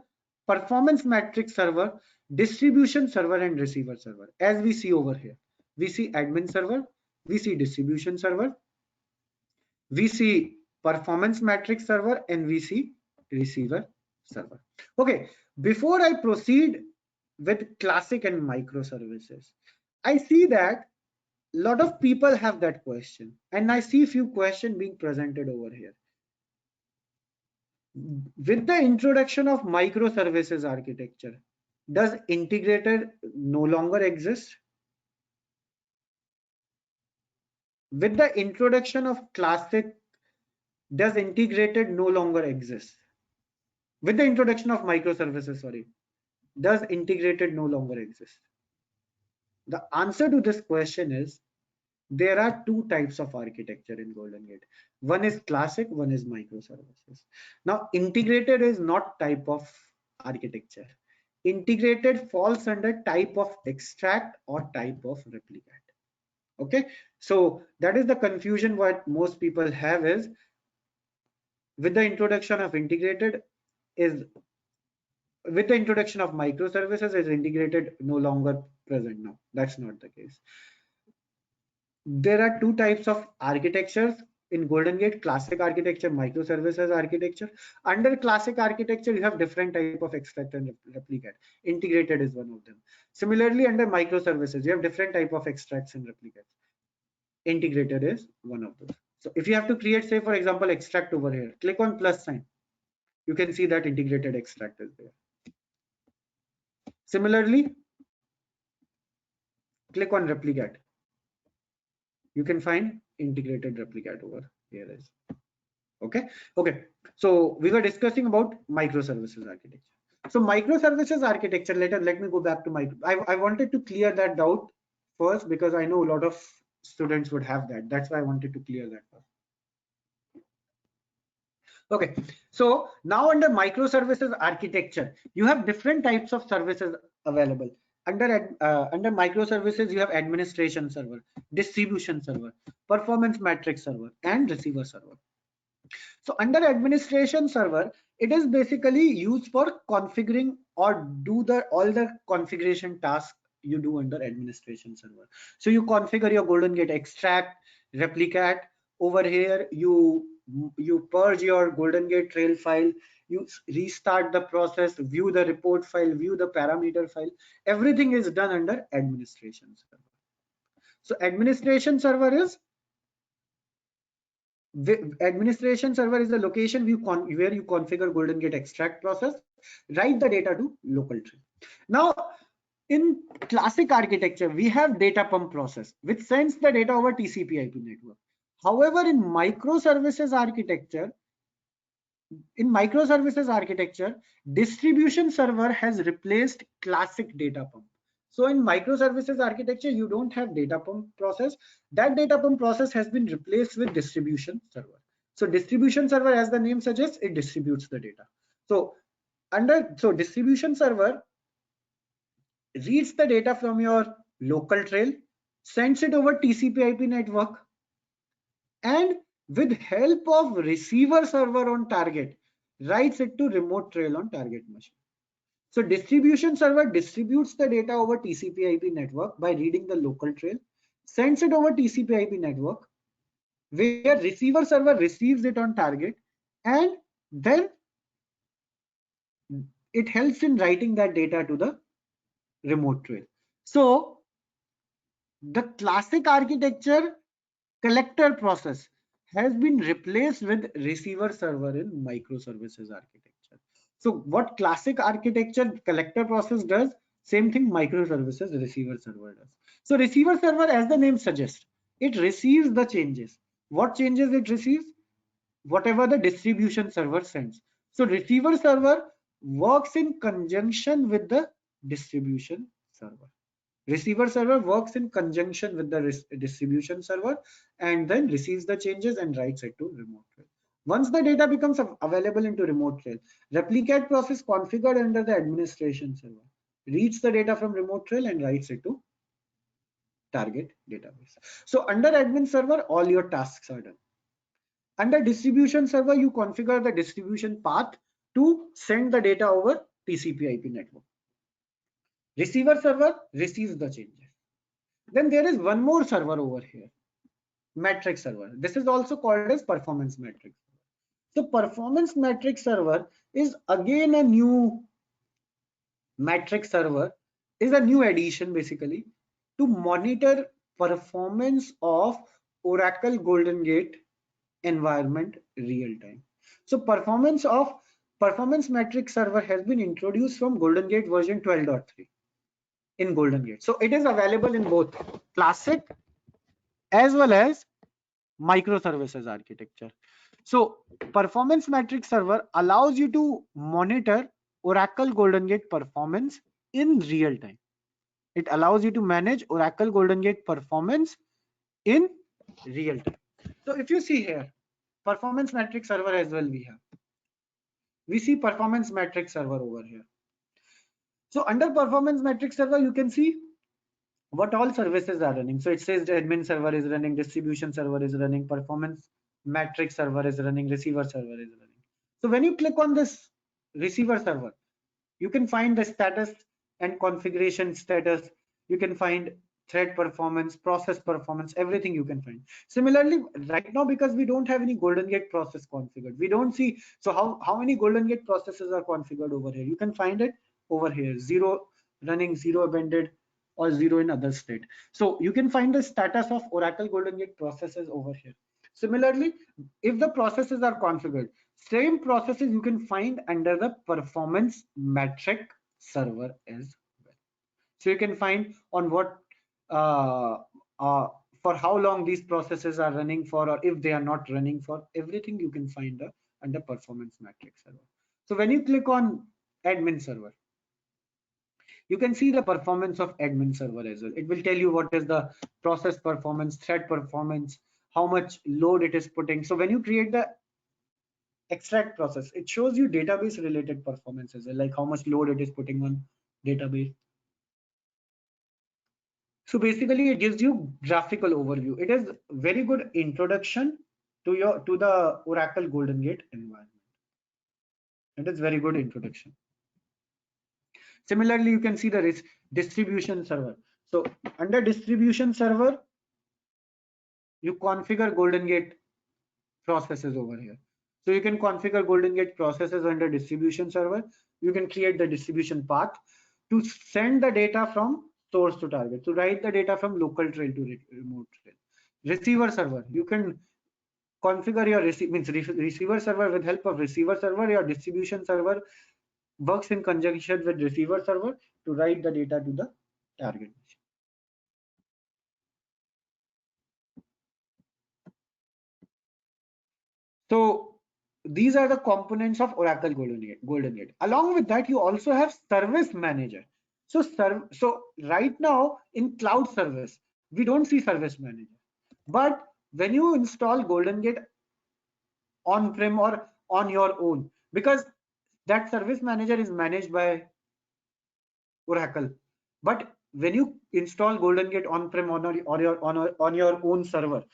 performance matrix server, distribution server, and receiver server. As we see over here, we see admin server, we see distribution server, we see performance matrix server, and we see receiver server. Okay, before I proceed with classic and microservices, I see that a lot of people have that question, and I see few questions being presented over here. With the introduction of microservices architecture, does integrated no longer exist? With the introduction of classic does integrated no longer exist? With the introduction of microservices, sorry, does integrated no longer exist? The answer to this question is there are two types of architecture in Golden Gate. One is classic, one is microservices. Now, integrated is not type of architecture. Integrated falls under type of extract or type of replicate. Okay, so that is the confusion what most people have is with the introduction of integrated is with the introduction of microservices is integrated no longer present now. That's not the case. There are two types of architectures in Golden Gate: classic architecture, microservices architecture. Under classic architecture, you have different type of extract and replicate. Integrated is one of them. Similarly, under microservices, you have different type of extracts and replicates. Integrated is one of those. So if you have to create, say, for example, extract over here, click on plus sign. You can see that integrated extract is there. Similarly, click on replicate. You can find integrated replicate over here as okay. So we were discussing about microservices architecture. So microservices architecture, let me go back to I wanted to clear that doubt first because I know a lot of students would have that. That's why I wanted to clear that first. Okay, so now under microservices architecture, you have different types of services available. Under microservices, you have administration server, distribution server, performance matrix server, and receiver server. So under administration server, it is basically used for configuring or do all the configuration tasks you do under administration server. So you configure your Golden Gate extract, replicate. Over here, you purge your Golden Gate trail file, you restart the process, view the report file, view the parameter file. Everything is done under administration server. So administration server is administration server is the location where you configure Golden Gate extract process, write the data to local tree. Now, in classic architecture, we have data pump process, which sends the data over TCP/IP network. However, in microservices architecture, distribution server has replaced classic data pump. So in microservices architecture, you don't have data pump process. That data pump process has been replaced with distribution server. So distribution server, as the name suggests, it distributes the data. So distribution server reads the data from your local trail, sends it over TCP/IP network, and with help of receiver server on target, writes it to remote trail on target machine. So distribution server distributes the data over TCP/IP network by reading the local trail, sends it over TCP/IP network, where receiver server receives it on target, and then it helps in writing that data to the remote trail. So the classic architecture collector process has been replaced with receiver server in microservices architecture. So what classic architecture collector process does, same thing microservices receiver server does. So receiver server, as the name suggests, it receives the changes. What changes it receives? Whatever the distribution server sends. So receiver server works in conjunction with the distribution server. Receiver server works in conjunction with the distribution server and then receives the changes and writes it to remote trail. Once the data becomes available into remote trail, replicate process configured under the administration server reads the data from remote trail and writes it to target database. So under admin server, all your tasks are done. Under distribution server, you configure the distribution path to send the data over TCP/IP network. Receiver server receives the changes. Then there is one more server over here, metric server. This is also called as performance metric. So performance metric server is again a new metric server, is a new addition basically to monitor performance of Oracle Golden Gate environment real time. So performance metric server has been introduced from Golden Gate version 12.3 in Golden Gate. So it is available in both classic as well as microservices architecture. So performance matrix server allows you to monitor Oracle Golden Gate performance in real time. It allows you to manage Oracle Golden Gate performance in real time. So if you see here, performance matrix server as well we see performance matrix server over here. So under performance matrix server, you can see what all services are running. So it says the admin server is running, distribution server is running, performance matrix server is running, receiver server is running. So when you click on this receiver server, you can find the status and configuration status. You can find thread performance, process performance, everything you can find. Similarly, right now, because we don't have any Golden Gate process configured, we don't see. So how many Golden Gate processes are configured over here? You can find it over here, 0 running, 0 abandoned, or 0 in other state. So you can find the status of Oracle Golden Gate processes over here. Similarly, if the processes are configured, same processes you can find under the performance metric server as well. So you can find on what uh, for how long these processes are running for, or if they are not running for, everything you can find under performance metric server. So when you click on admin server, you can see the performance of admin server as well. It will tell you what is the process performance, thread performance, how much load it is putting. So when you create the extract process, it shows you database related performance as well, like how much load it is putting on database. So basically it gives you graphical overview. It is very good introduction to the Oracle Golden Gate environment. It is very good introduction. Similarly, you can see the distribution server. So under distribution server, you configure Golden Gate processes over here. So you can configure Golden Gate processes under distribution server. You can create the distribution path to send the data from source to target, to write the data from local trail to remote trail. Receiver server, you can configure your receiver server. With help of receiver server, your distribution server works in conjunction with receiver server to write the data to the target. So these are the components of Oracle Golden Gate. Along with that, you also have Service Manager. So right now in cloud service, we don't see Service Manager. But when you install Golden Gate on-prem or on your own, because that Service Manager is managed by Oracle. But when you install Golden Gate on-prem on your own server,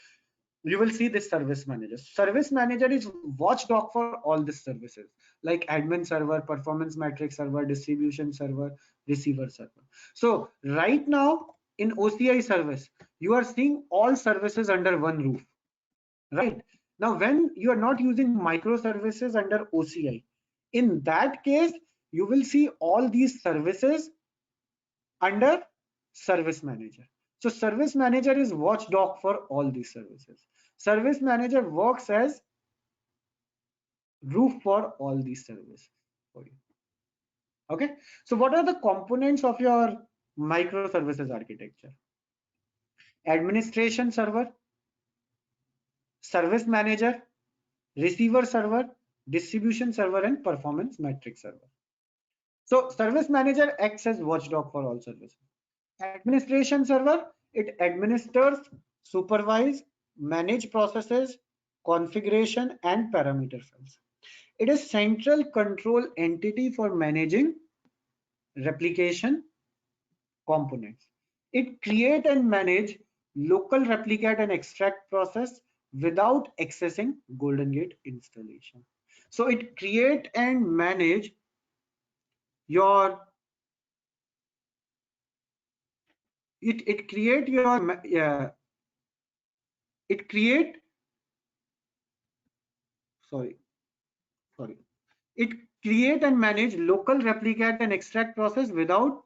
you will see this service manager. Service manager is watchdog for all these services like admin server, performance matrix server, distribution server, receiver server. So right now in OCI service, you are seeing all services under one roof, right? Now, when you are not using microservices under OCI, in that case, you will see all these services under service manager. So service manager is watchdog for all these services. Service manager works as roof for all these services for you. Okay, so what are the components of your microservices architecture? Administration server, service manager, receiver server, distribution server, and performance metric server. So service manager acts as watchdog for all services. Administration server, it administers, supervise, manage processes, configuration, and parameter files. It is central control entity for managing replication components. It create and manage local replicate and extract process without accessing Golden Gate installation. So it create and manage your it create your it create sorry it create and manage local replicate and extract process without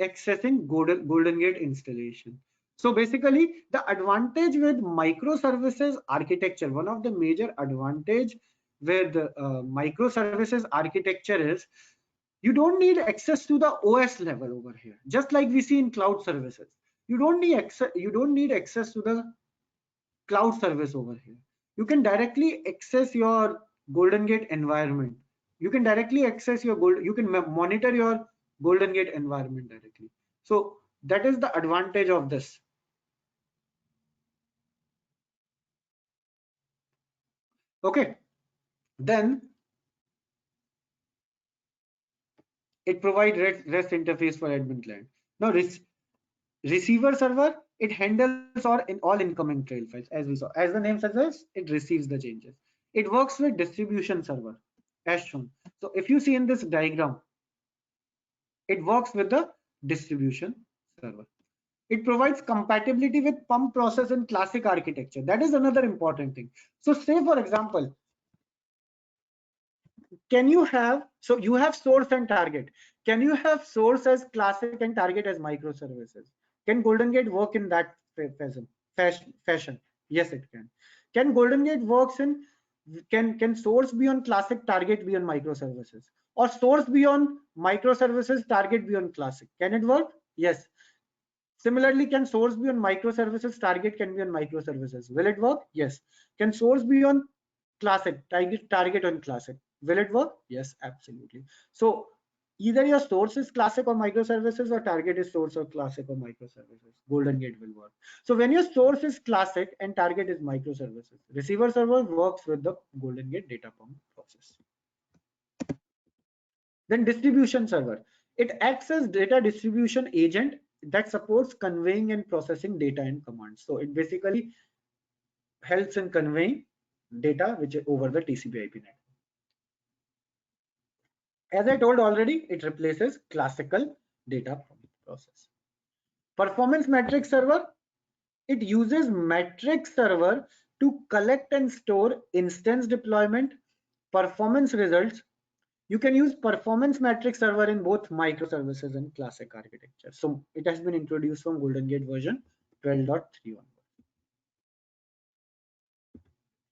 accessing Golden Gate installation. So basically the advantage with microservices architecture, one of the major advantage with microservices architecture is you don't need access to the OS level over here, just like we see in cloud services. You don't need access to the cloud service over here. you can directly access your Golden Gate environment. You can directly access your you can monitor your Golden Gate environment directly. So that is the advantage of this. Okay, then it provides REST interface for admin client. Now receiver server, it handles all incoming trail files, as we saw. As the name suggests, it receives the changes. It works with distribution server as shown. So if you see in this diagram, it works with the distribution server. It provides compatibility with pump process and classic architecture. That is another important thing. So say for example, can you have, so you have source and target. Can you have source as classic and target as microservices? Can Golden Gate work in that fashion? Yes, it can. Can Golden Gate works in, can source be on classic, target be on microservices, or source be on microservices, target be on classic? Can it work? Yes. Similarly, can source be on microservices, target can be on microservices? Will it work? Yes. Can source be on classic, target on classic? Will it work? Yes, absolutely. So either your source is classic or microservices, or target is source or classic or microservices. Golden Gate will work. So when your source is classic and target is microservices, receiver server works with the Golden Gate data pump process. Then distribution server. It acts as data distribution agent that supports conveying and processing data and commands. So it basically helps in conveying data which is over the TCP/IP network. As I told already, it replaces classical data process. Performance metric server. It uses metric server to collect and store instance deployment, performance results. You can use performance metric server in both microservices and classic architecture. So it has been introduced from Golden Gate version 12.3 onward.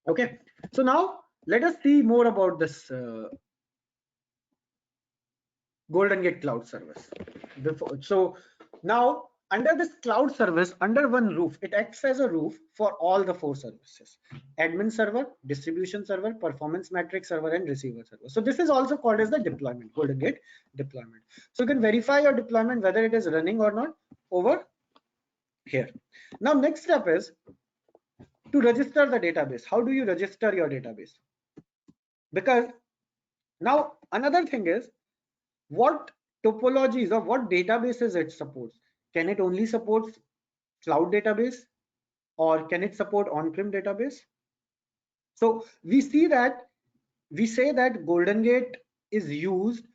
Okay, so now let us see more about this Golden Gate cloud service. So now under this cloud service, under one roof, it acts as a roof for all the four services: admin server, distribution server, performance metric server, and receiver server. So this is also called as the deployment, Golden Gate deployment. So you can verify your deployment whether it is running or not over here. Now next step is to register the database. How do you register your database? Because now another thing is, what topologies or what databases it supports. Can it only support cloud database, or can it support on-prem database? So we say that Golden Gate is used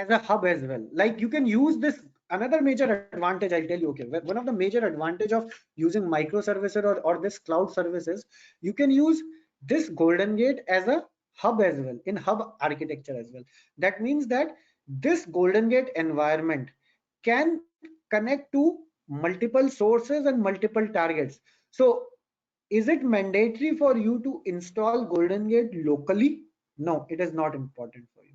as a hub as well. Like you can use this. Another major advantage I'll tell you, okay, one of the major advantage of using microservices or this cloud services, you can use this Golden Gate as a hub as well, in hub architecture as well. That means that this Golden Gate environment can connect to multiple sources and multiple targets. So is it mandatory for you to install Golden Gate locally? No, it is not important for you.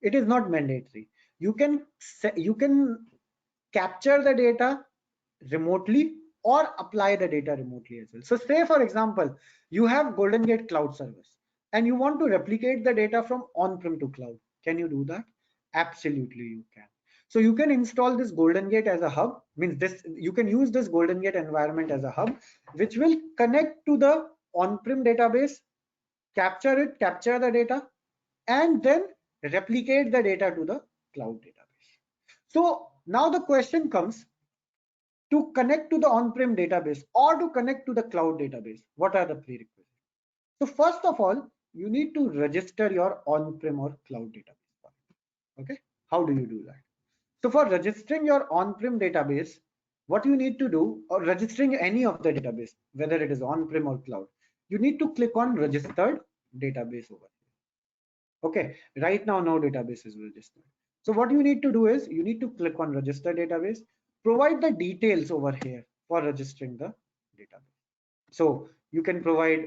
It is not mandatory. You can capture the data remotely or apply the data remotely as well. So say for example, you have Golden Gate cloud service and you want to replicate the data from on-prem to cloud. Can you do that? Absolutely you can. So you can install this Golden Gate as a hub, means this you can use this Golden Gate environment as a hub, which will connect to the on-prem database, capture the data, and then replicate the data to the cloud database. So now the question comes, to connect to the on-prem database or to connect to the cloud database, what are the prerequisites? So first of all, you need to register your on-prem or cloud database. Okay, how do you do that? So for registering your on-prem database, what you need to do, or registering any of the database, whether it is on-prem or cloud, you need to click on registered database over here. Okay, right now no database is registered. So what you need to do is you need to click on register database, provide the details over here for registering the database. So you can provide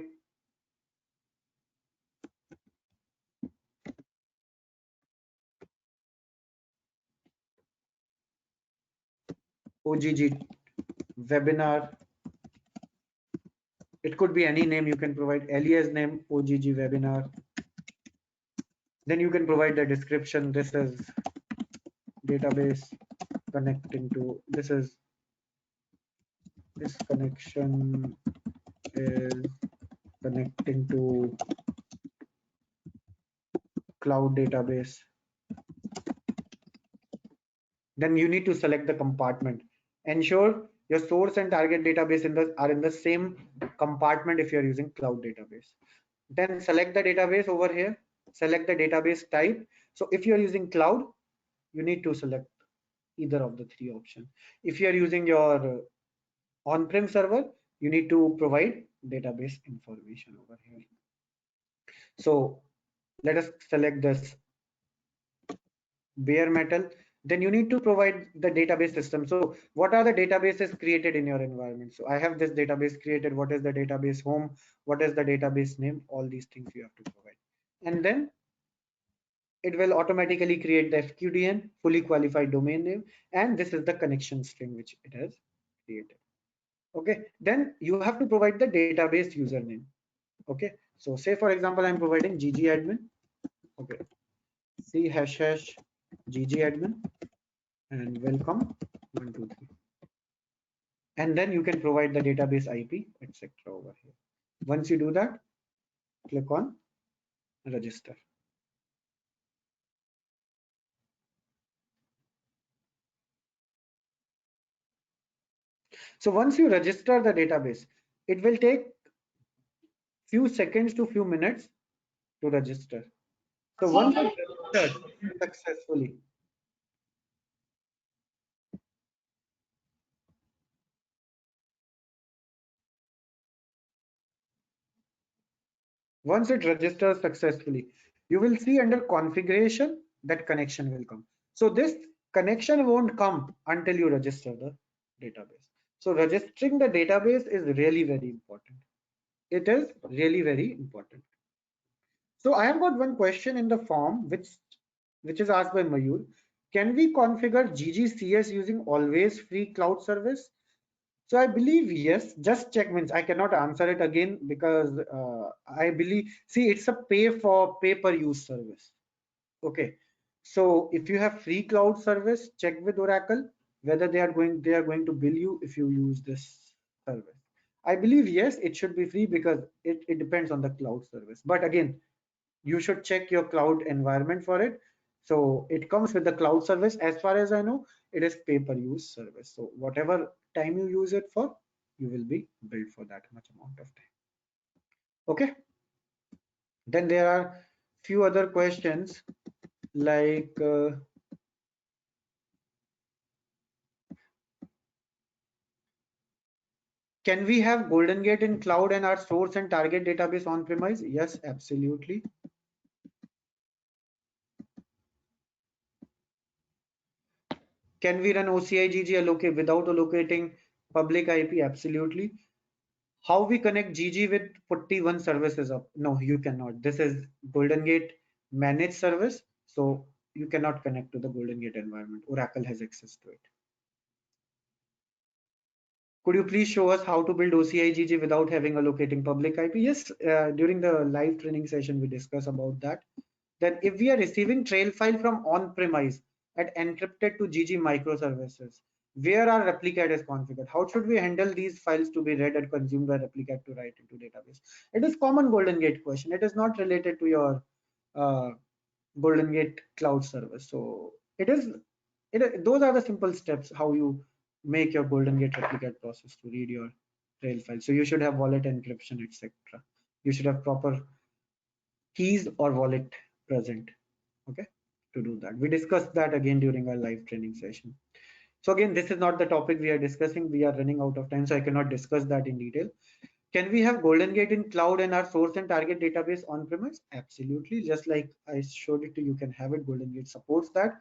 OGG webinar It could be any name. You can provide alias name, OGG webinar. Then you can provide the description. This is database connecting to, this connection is connecting to cloud database. Then you need to select the compartment. Ensure your source and target database are in the same compartment if you're using cloud database. Then select the database over here, select the database type. So if you're using cloud, you need to select either of the three options. If you're using your on-prem server, you need to provide database information over here. So let us select this bare metal. Then you need to provide the database system. So what are the databases created in your environment? So I have this database created. What is the database home? What is the database name? All these things you have to provide. And then it will automatically create the FQDN, fully qualified domain name. And this is the connection string which it has created. Okay, then you have to provide the database username. Okay, so say for example, I'm providing ggadmin. Okay, c ## ggadmin and welcome 123, and then you can provide the database IP, etc. over here. Once you do that, click on register. So once you register the database, it will take few seconds to few minutes to register. So once it's registered successfully, once it registers successfully, you will see under configuration that connection will come. So this connection won't come until you register the database. So registering the database is really very important. It is really very important. So I have got one question in the form which is asked by Mayur. Can we configure GGCS using always free cloud service? So I believe yes. Just check, means I cannot answer it again because I believe, see, it's a pay per use service. Okay, so if you have free cloud service, check with Oracle whether they are going to bill you if you use this service. I believe yes, it should be free because it depends on the cloud service. But again, you should check your cloud environment for it. So it comes with the cloud service. As far as I know, it is pay per use service. So whatever time you use it for, you will be billed for that much amount of time. Okay, then there are few other questions like can we have Golden Gate in cloud and our source and target database on premise? Yes, absolutely. Can we run OCI GG without allocating public IP? Absolutely. How we connect GG with 41 services up? No, you cannot. This is Golden Gate managed service, so you cannot connect to the Golden Gate environment. Oracle has access to it. Could you please show us how to build OCI GG without having allocating public IP? Yes, during the live training session we discussed about that. Then if we are receiving trail file from on-premise at encrypted to GG microservices, where our replicate is configured, how should we handle these files to be read and consumed by replicate to write into database? It is common Golden Gate question. It is not related to your Golden Gate cloud service. So those are the simple steps how you make your Golden Gate replicate process to read your trail file. So you should have wallet encryption, etc. You should have proper keys or wallet present, okay, to do that. We discussed that again during our live training session. So again, this is not the topic we are discussing. We are running out of time, so I cannot discuss that in detail. Can we have Golden Gate in cloud and our source and target database on premise? Absolutely. Just like I showed it to you, you can have it. Golden Gate supports that.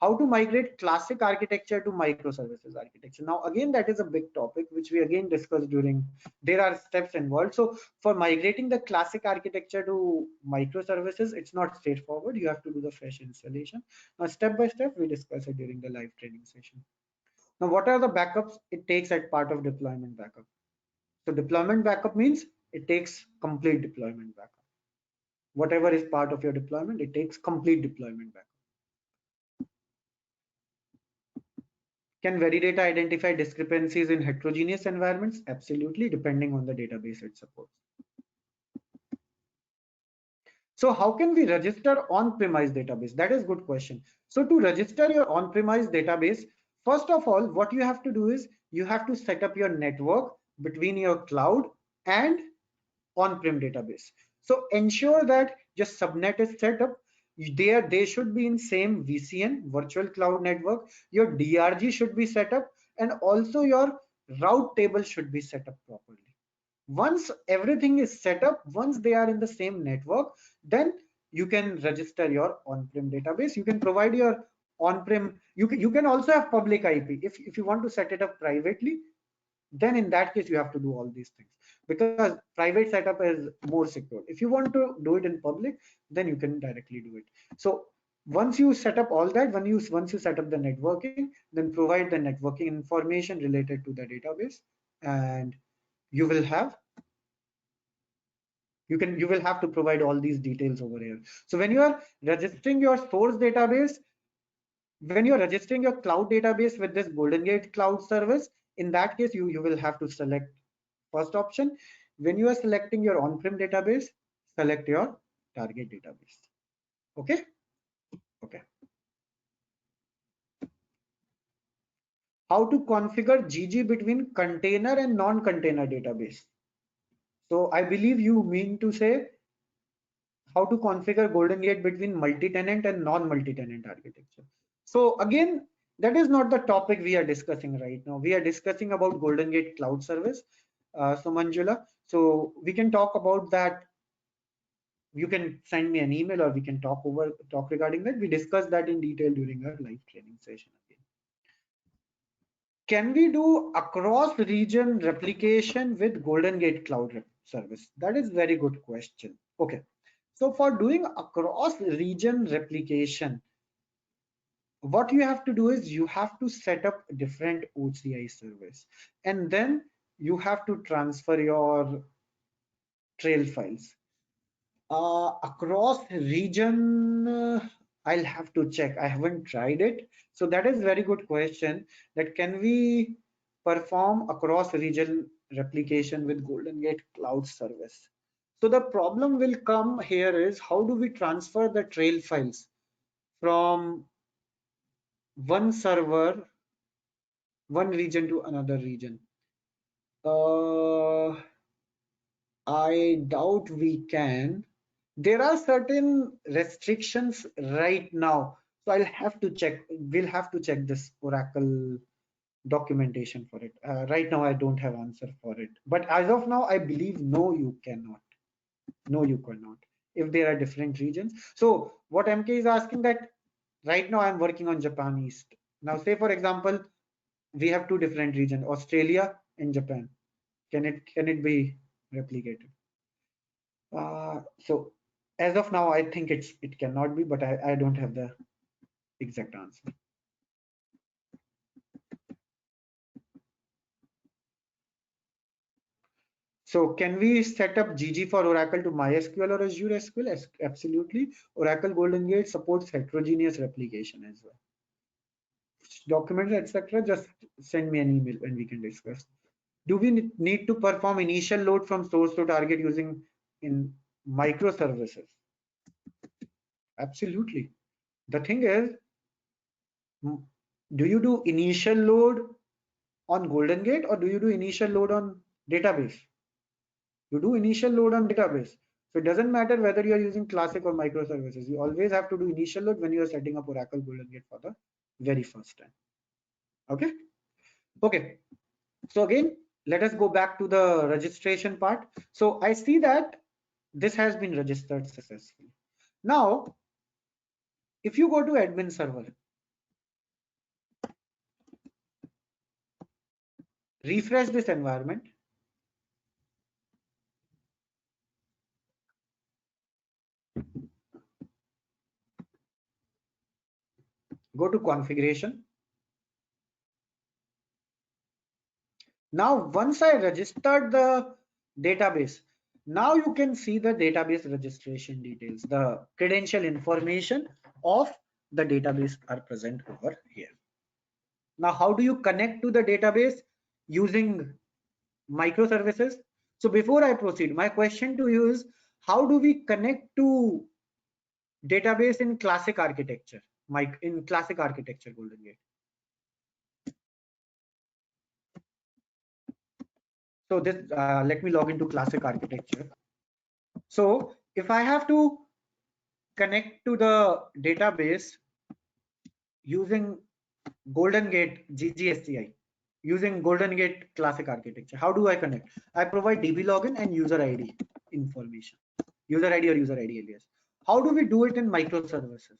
How to migrate classic architecture to microservices architecture? Now, again, that is a big topic which we again discussed during. There are steps involved. So for migrating the classic architecture to microservices, it's not straightforward. You have to do the fresh installation. Now, step by step, we discuss it during the live training session. Now, what are the backups it takes as part of deployment backup? So deployment backup means it takes complete deployment backup. Whatever is part of your deployment, it takes complete deployment backup. Can Veridata identify discrepancies in heterogeneous environments? Absolutely, depending on the database it supports. So how can we register on-premise database? That is a good question. So to register your on-premise database, first of all, what you have to do is you have to set up your network between your cloud and on-prem database. So ensure that your subnet is set up. They should be in same VCN, virtual cloud network. Your DRG should be set up, and also your route table should be set up properly. Once everything is set up, once they are in the same network, then you can register your on-prem database. You can provide your on-prem, you can also have public IP. If you want to set it up privately, then in that case you have to do all these things, because private setup is more secure. If you want to do it in public, then you can directly do it. So once you set up all that, once you set up the networking, then provide the networking information related to the database, and you will have you will have to provide all these details over here. So when you are registering your source database, when you're registering your cloud database with this Golden Gate cloud service, in that case you will have to select first option. When you are selecting your on-prem database, select your target database. Okay. How to configure GG between container and non-container database? So I believe you mean to say how to configure Golden Gate between multi-tenant and non-multi-tenant architecture. So again, that is not the topic we are discussing right now. We are discussing about Golden Gate cloud service. So Manjula, so we can talk about that. You can send me an email, or we can talk regarding that. We discussed that in detail during our live training session again. Can we do across region replication with Golden Gate cloud service? That is very good question. Okay. So for doing across region replication, what you have to do is you have to set up different OCI service, and then you have to transfer your trail files. Across region, I'll have to check. I haven't tried it. So that is very good question, that can we perform across region replication with Golden Gate cloud service? So the problem will come here is how do we transfer the trail files from one server, one region to another region? I doubt we can. There are certain restrictions right now, so I'll have to check. We'll have to check this Oracle documentation for it. Right now, I don't have answer for it. But as of now, I believe no, you cannot. No, you cannot. If there are different regions. So what MK is asking, that right now I'm working on Japan East. Now, say for example, we have two different regions, Australia and Japan. Can it be replicated? So as of now, I think it cannot be, but I don't have the exact answer. So can we set up GG for Oracle to MySQL or Azure SQL? Absolutely. Oracle Golden Gate supports heterogeneous replication as well. Documents, etc. Just send me an email and we can discuss. Do we need to perform initial load from source to target using in microservices? Absolutely. The thing is, do you do initial load on Golden Gate, or do you do initial load on database? You do initial load on database. So it doesn't matter whether you are using classic or microservices. You always have to do initial load when you are setting up Oracle Golden Gate for the very first time. Okay. Okay. So again, let us go back to the registration part. So I see that this has been registered successfully. Now, if you go to admin server, refresh this environment, go to configuration. Now, once I registered the database, now you can see the database registration details. The credential information of the database are present over here. Now, how do you connect to the database using microservices? So before I proceed, my question to you is, how do we connect to database in classic architecture, Golden Gate? So this, let me log into classic architecture. So if I have to connect to the database using Golden Gate GGSCI, using Golden Gate classic architecture, how do I connect? I provide DB login and user ID information, user ID or user ID alias. How do we do it in microservices?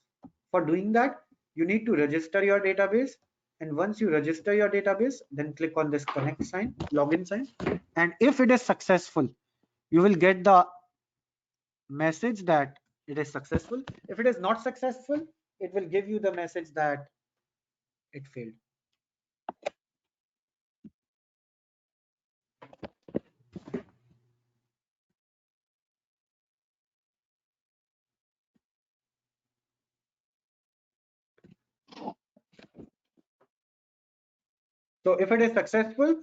For doing that, you need to register your database, and once you register your database, then click on this connect sign, login sign, and if it is successful, you will get the message that it is successful. If it is not successful, it will give you the message that it failed. So if it is successful,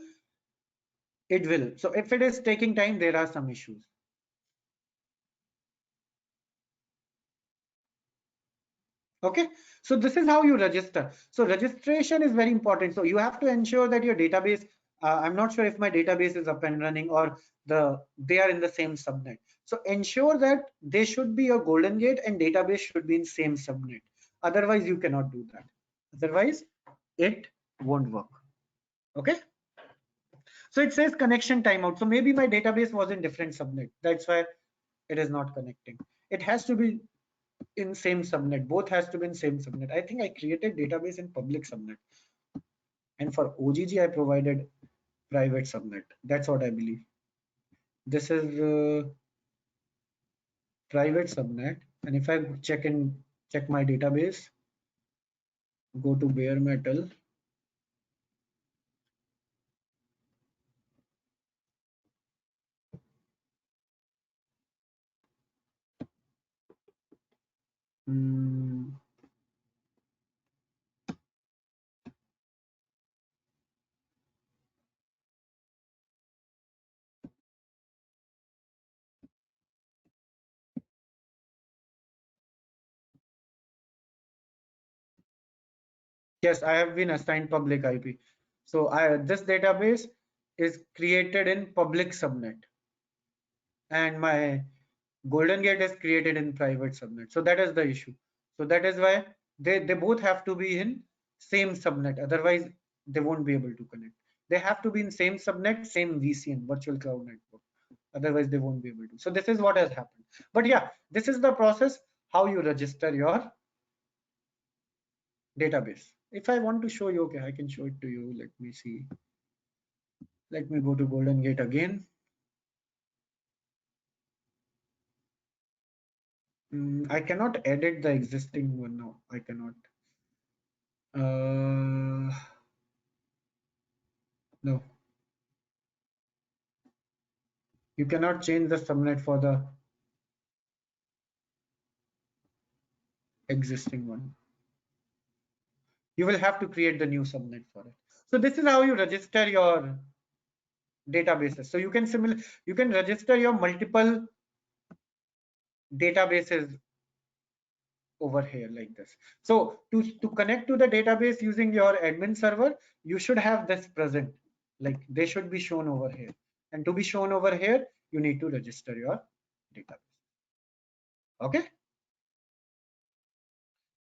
it will. So if it is taking time, there are some issues. Okay, so this is how you register. So registration is very important. So you have to ensure that your database, I'm not sure if my database is up and running or they are in the same subnet. So ensure that they should be a Golden Gate and database should be in same subnet. Otherwise you cannot do that. Otherwise it won't work. Okay, so it says connection timeout. So maybe my database was in different subnet, that's why it is not connecting. It has to be in same subnet, both has to be in same subnet. I think I created database in public subnet, and for OGG I provided private subnet. That's what I believe. This is private subnet, and if I check my database, go to bare metal, yes, I have been assigned public IP. So this database is created in public subnet, and my Golden Gate is created in private subnet. So that is the issue. So that is why they both have to be in same subnet. Otherwise, they won't be able to connect. They have to be in same subnet, same VCN, virtual cloud network. Otherwise, they won't be able to. So this is what has happened. But yeah, this is the process how you register your database. If I want to show you, okay, I can show it to you. Let me see. Let me go to Golden Gate again. I cannot edit the existing one now. I cannot. No, you cannot change the subnet for the existing one. You will have to create the new subnet for it. So this is how you register your databases. So you can register your multiple databases over here like this. So to connect to the database using your admin server, you should have this present, like they should be shown over here. And to be shown over here, you need to register your database. Okay.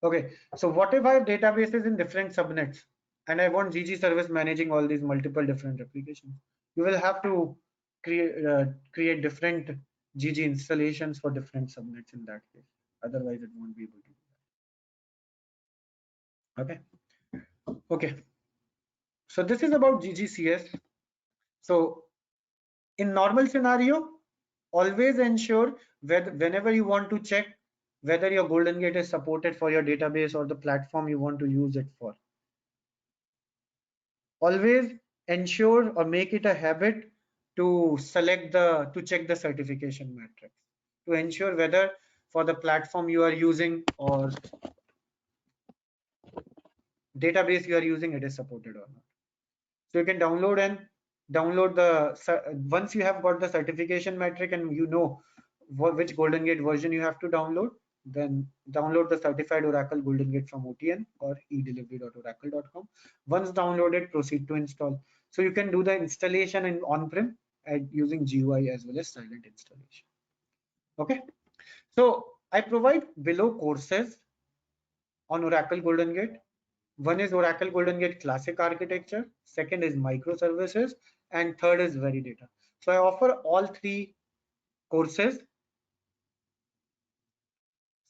Okay, so what if I have databases in different subnets and I want GG service managing all these multiple different applications? You will have to create different GG installations for different subnets in that case. Otherwise, it won't be able to do that. Okay. Okay. So this is about GGCS. So in normal scenario, always ensure whenever you want to check whether your Golden Gate is supported for your database or the platform you want to use it for. Always ensure or make it a habit to check the certification matrix to ensure whether for the platform you are using or database you are using it is supported or not. So you can download once you have got the certification metric and you know which Golden Gate version you have to download, then download the certified Oracle Golden Gate from OTN or edelivery.oracle.com. Once downloaded, proceed to install. So you can do the installation in on-prem using GUI as well as silent installation. Okay. So I provide below courses on Oracle Golden Gate. One is Oracle Golden Gate Classic Architecture, second is Microservices, and third is Veridata. So I offer all three courses.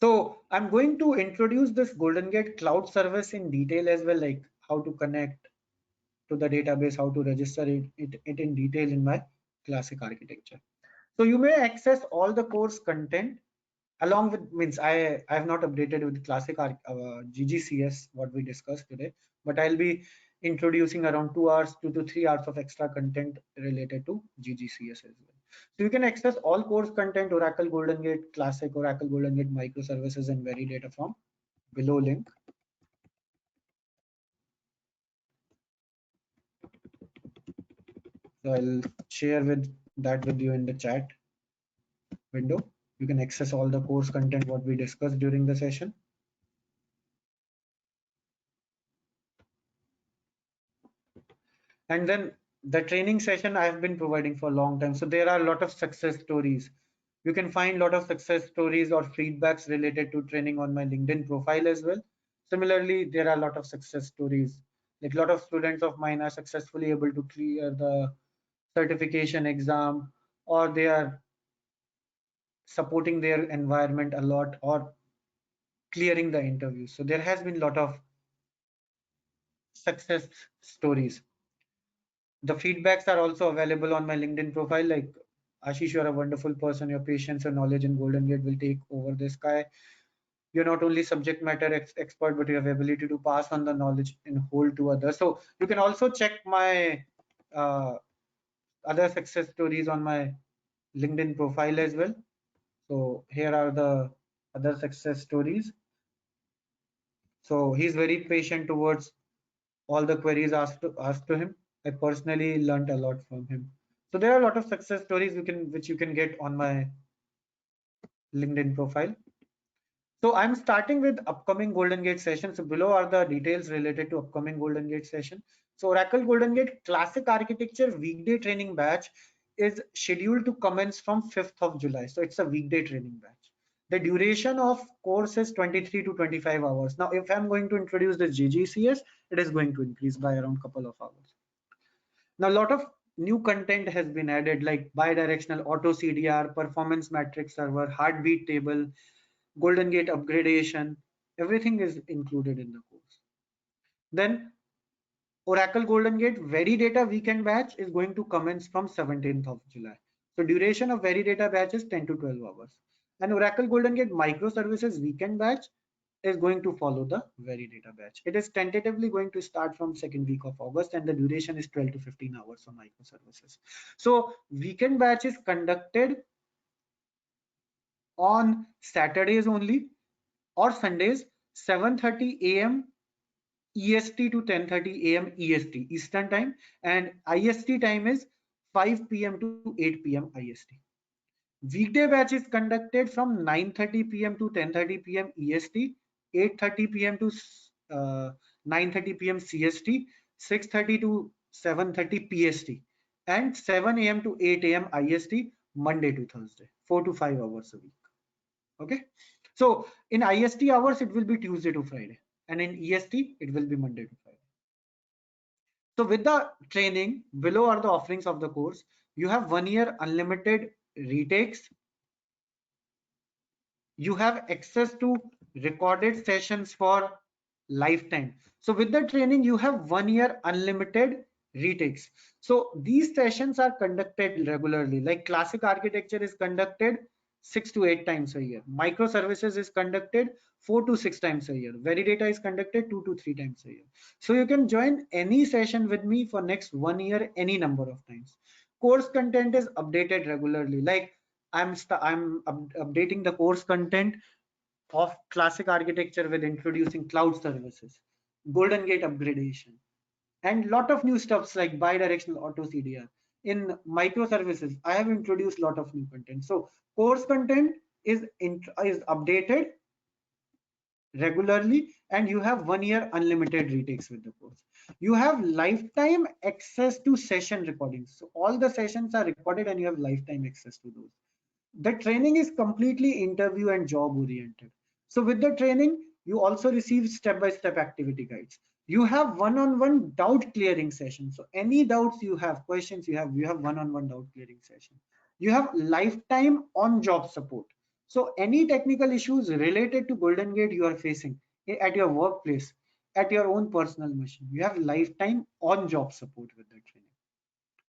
So I'm going to introduce this Golden Gate Cloud Service in detail as well, like how to connect to the database, how to register it in detail in my Classic Architecture. So you may access all the course content along with I have not updated with classic GGCS what we discussed today, but I'll be introducing around 2 hours 2 to 3 hours of extra content related to GGCS as well. So you can access all course content Oracle Golden Gate Classic, Oracle Golden Gate Microservices and Veridata from below link. So I'll share that with you in the chat window. You can access all the course content what we discussed during the session. And then the training session I've been providing for a long time. So there are a lot of success stories. You can find a lot of success stories or feedbacks related to training on my LinkedIn profile as well. Similarly, there are a lot of success stories. Like a lot of students of mine are successfully able to clear the certification exam, or they are supporting their environment a lot or clearing the interview. So there has been a lot of success stories. The feedbacks are also available on my LinkedIn profile. Like, Ashish, you're a wonderful person. Your patience and knowledge in Golden Gate will take over the sky. You're not only subject matter expert, but you have ability to pass on the knowledge in whole to others. So you can also check my other success stories on my LinkedIn profile as well. So here are the other success stories. So he's very patient towards all the queries asked to him. I personally learned a lot from him. So there are a lot of success stories which you can get on my LinkedIn profile. So I'm starting with upcoming Golden Gate session. So below are the details related to upcoming Golden Gate session. So Oracle Golden Gate Classic Architecture weekday training batch is scheduled to commence from 5th of July. So it's a weekday training batch. The duration of course is 23 to 25 hours. Now, if I'm going to introduce the GGCS, it is going to increase by around couple of hours. Now, a lot of new content has been added like bidirectional auto CDR, performance matrix server, heartbeat table, Golden Gate upgradation, everything is included in the course. Then Oracle Golden Gate Veridata weekend batch is going to commence from 17th of July. So duration of Veridata batch is 10 to 12 hours. And Oracle Golden Gate microservices weekend batch is going to follow the Veridata batch. It is tentatively going to start from second week of August and the duration is 12 to 15 hours for microservices. So weekend batch is conducted on Saturdays only or Sundays 7:30 a.m. EST to 10:30 a.m. EST Eastern time, and IST time is 5 p.m. to 8 p.m. IST. Weekday batch is conducted from 9:30 p.m. to 10:30 p.m. EST, 8:30 p.m. to 9:30 p.m. CST, 6:30 to 7:30 PST, and 7 a.m. to 8 a.m. IST Monday to Thursday, 4 to 5 hours a week. Okay, so in IST hours it will be Tuesday to Friday, and in EST it will be Monday to Friday. So with the training, below are the offerings of the course. You have 1 year unlimited retakes. You have access to recorded sessions for lifetime. So with the training, you have 1 year unlimited retakes. So these sessions are conducted regularly. Like classic architecture is conducted 6 to 8 times a year. Microservices is conducted 4 to 6 times a year. Veridata is conducted 2 to 3 times a year. So you can join any session with me for next 1 year, any number of times. Course content is updated regularly. Like I'm updating the course content of classic architecture with introducing cloud services, Golden Gate upgradation, and lot of new stuffs like bidirectional auto CDR. In microservices, I have introduced lot of new content. So course content is updated regularly, and you have 1 year unlimited retakes with the course. You have lifetime access to session recordings. So all the sessions are recorded and you have lifetime access to those. The training is completely interview and job oriented. So with the training, you also receive step-by-step activity guides. You have one-on-one doubt clearing session. So any doubts you have, questions you have one-on-one doubt clearing session. You have lifetime on-job support. So any technical issues related to Golden Gate you are facing at your workplace, at your own personal machine, you have lifetime on-job support with the training.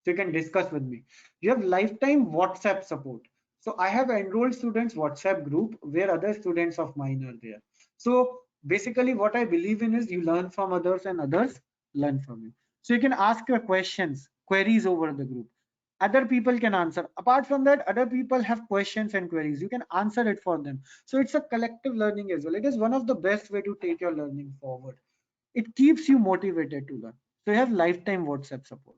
So you can discuss with me. You have lifetime WhatsApp support. So I have enrolled students WhatsApp group where other students of mine are there. So basically what I believe in is you learn from others and others learn from you. So you can ask your questions, queries over the group. Other people can answer. Apart from that, other people have questions and queries. You can answer it for them. So it's a collective learning as well. It is one of the best way to take your learning forward. It keeps you motivated to learn. So you have lifetime WhatsApp support.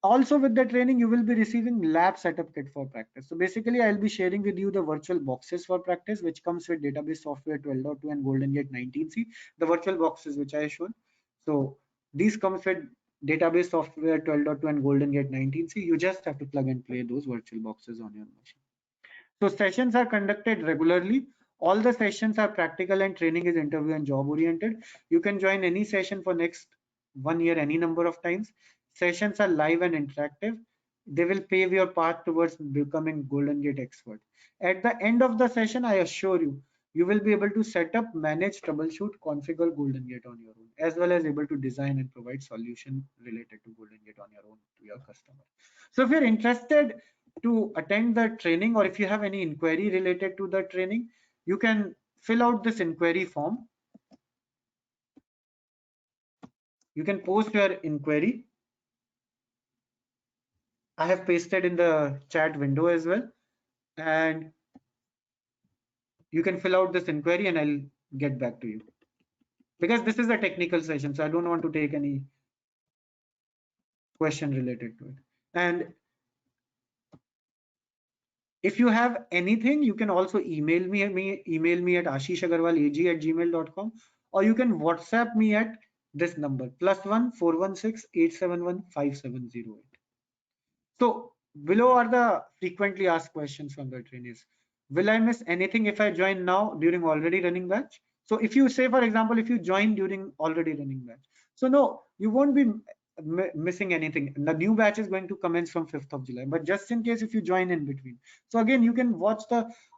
Also with the training, you will be receiving lab setup kit for practice. So basically, I'll be sharing with you the virtual boxes for practice, which comes with database software 12.2 and Golden Gate 19C, the virtual boxes which I have shown. So these comes with database software 12.2 and Golden Gate 19C. You just have to plug and play those virtual boxes on your machine. So sessions are conducted regularly. All the sessions are practical and training is interview and job oriented. You can join any session for next 1 year, any number of times. Sessions are live and interactive. They will pave your path towards becoming Golden Gate expert. At the end of the session, I assure you, you will be able to set up, manage, troubleshoot, configure Golden Gate on your own, as well as able to design and provide solution related to Golden Gate on your own to your customer. So if you're interested to attend the training, or if you have any inquiry related to the training, you can fill out this inquiry form. You can post your inquiry. I have pasted in the chat window as well, and you can fill out this inquiry and I'll get back to you, because this is a technical session, so I don't want to take any question related to it. And if you have anything, you can also email me at ashishagarwalAG@gmail.com, or you can WhatsApp me at this number +1 416 871 5708. So below are the frequently asked questions from the trainees. Will I miss anything if I join now during already running batch? So if you say, for example, if you join during already running batch, so no, you won't be missing anything. The new batch is going to commence from 5th of July, but just in case if you join in between. So again, you can watch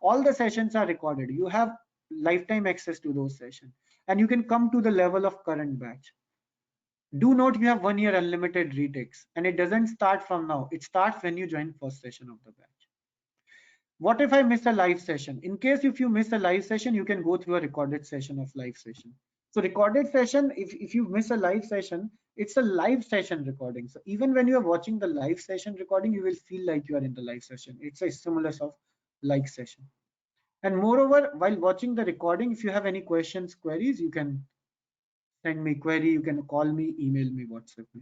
all the sessions are recorded. You have lifetime access to those sessions, and you can come to the level of current batch. Do note you have 1 year unlimited retakes, and it doesn't start from now. It starts when you join first session of the batch. What if I miss a live session? In case if you miss a live session, you can go through a recorded session of live session. So recorded session, if you miss a live session, it's a live session recording. So even when you are watching the live session recording, you will feel like you are in the live session. It's a stimulus of like session. And moreover, while watching the recording, if you have any questions, queries, you can send me query, you can call me, email me, WhatsApp me.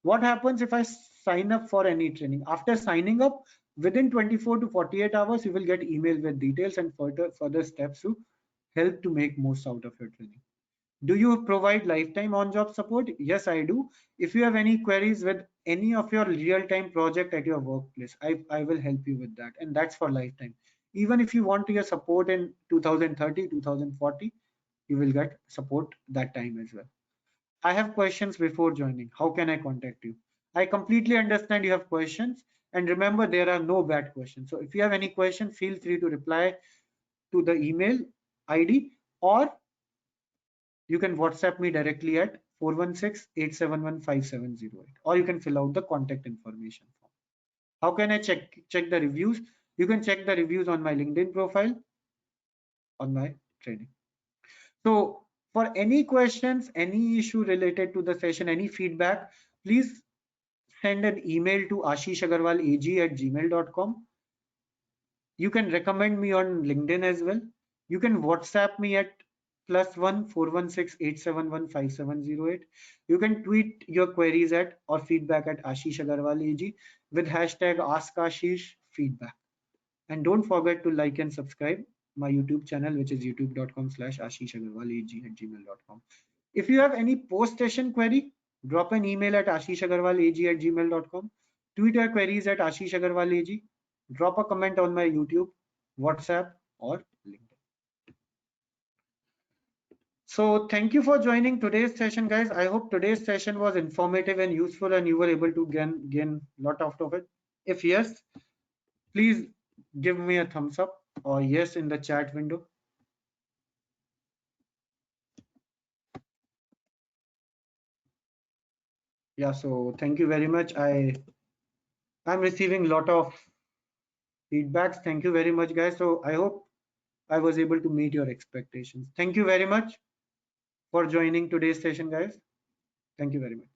What happens if I sign up for any training? After signing up, within 24 to 48 hours, you will get email with details and further steps to help to make most out of your training. Do you provide lifetime on-job support? Yes, I do. If you have any queries with any of your real-time project at your workplace, I will help you with that. And that's for lifetime. Even if you want your support in 2030, 2040, you will get support that time as well. I have questions before joining. How can I contact you? I completely understand you have questions, and remember there are no bad questions. So if you have any question, feel free to reply to the email ID, or you can WhatsApp me directly at 416 871 5708, or you can fill out the contact information form. How can I check the reviews? You can check the reviews on my LinkedIn profile, on my training. So for any questions, any issue related to the session, any feedback, please send an email to ashishagarwalag@gmail.com. You can recommend me on LinkedIn as well. You can WhatsApp me at +1 416-871-5708. You can tweet your queries at or feedback at Ashish Agarwal AG with hashtag AskAshishFeedback. And don't forget to like and subscribe my YouTube channel, which is youtube.com/ashishagarwalag@gmail.com. If you have any post-session query, drop an email at ashishagarwalag@gmail.com. Tweet your queries at Ashish Agarwal AG. Drop a comment on my YouTube, WhatsApp, or LinkedIn. So thank you for joining today's session, guys. I hope today's session was informative and useful and you were able to gain a lot out of it. If yes, please give me a thumbs up or yes in the chat window. Yeah, so thank you very much. I'm receiving a lot of feedbacks. Thank you very much, guys. So I hope I was able to meet your expectations. Thank you very much for joining today's session, guys. Thank you very much.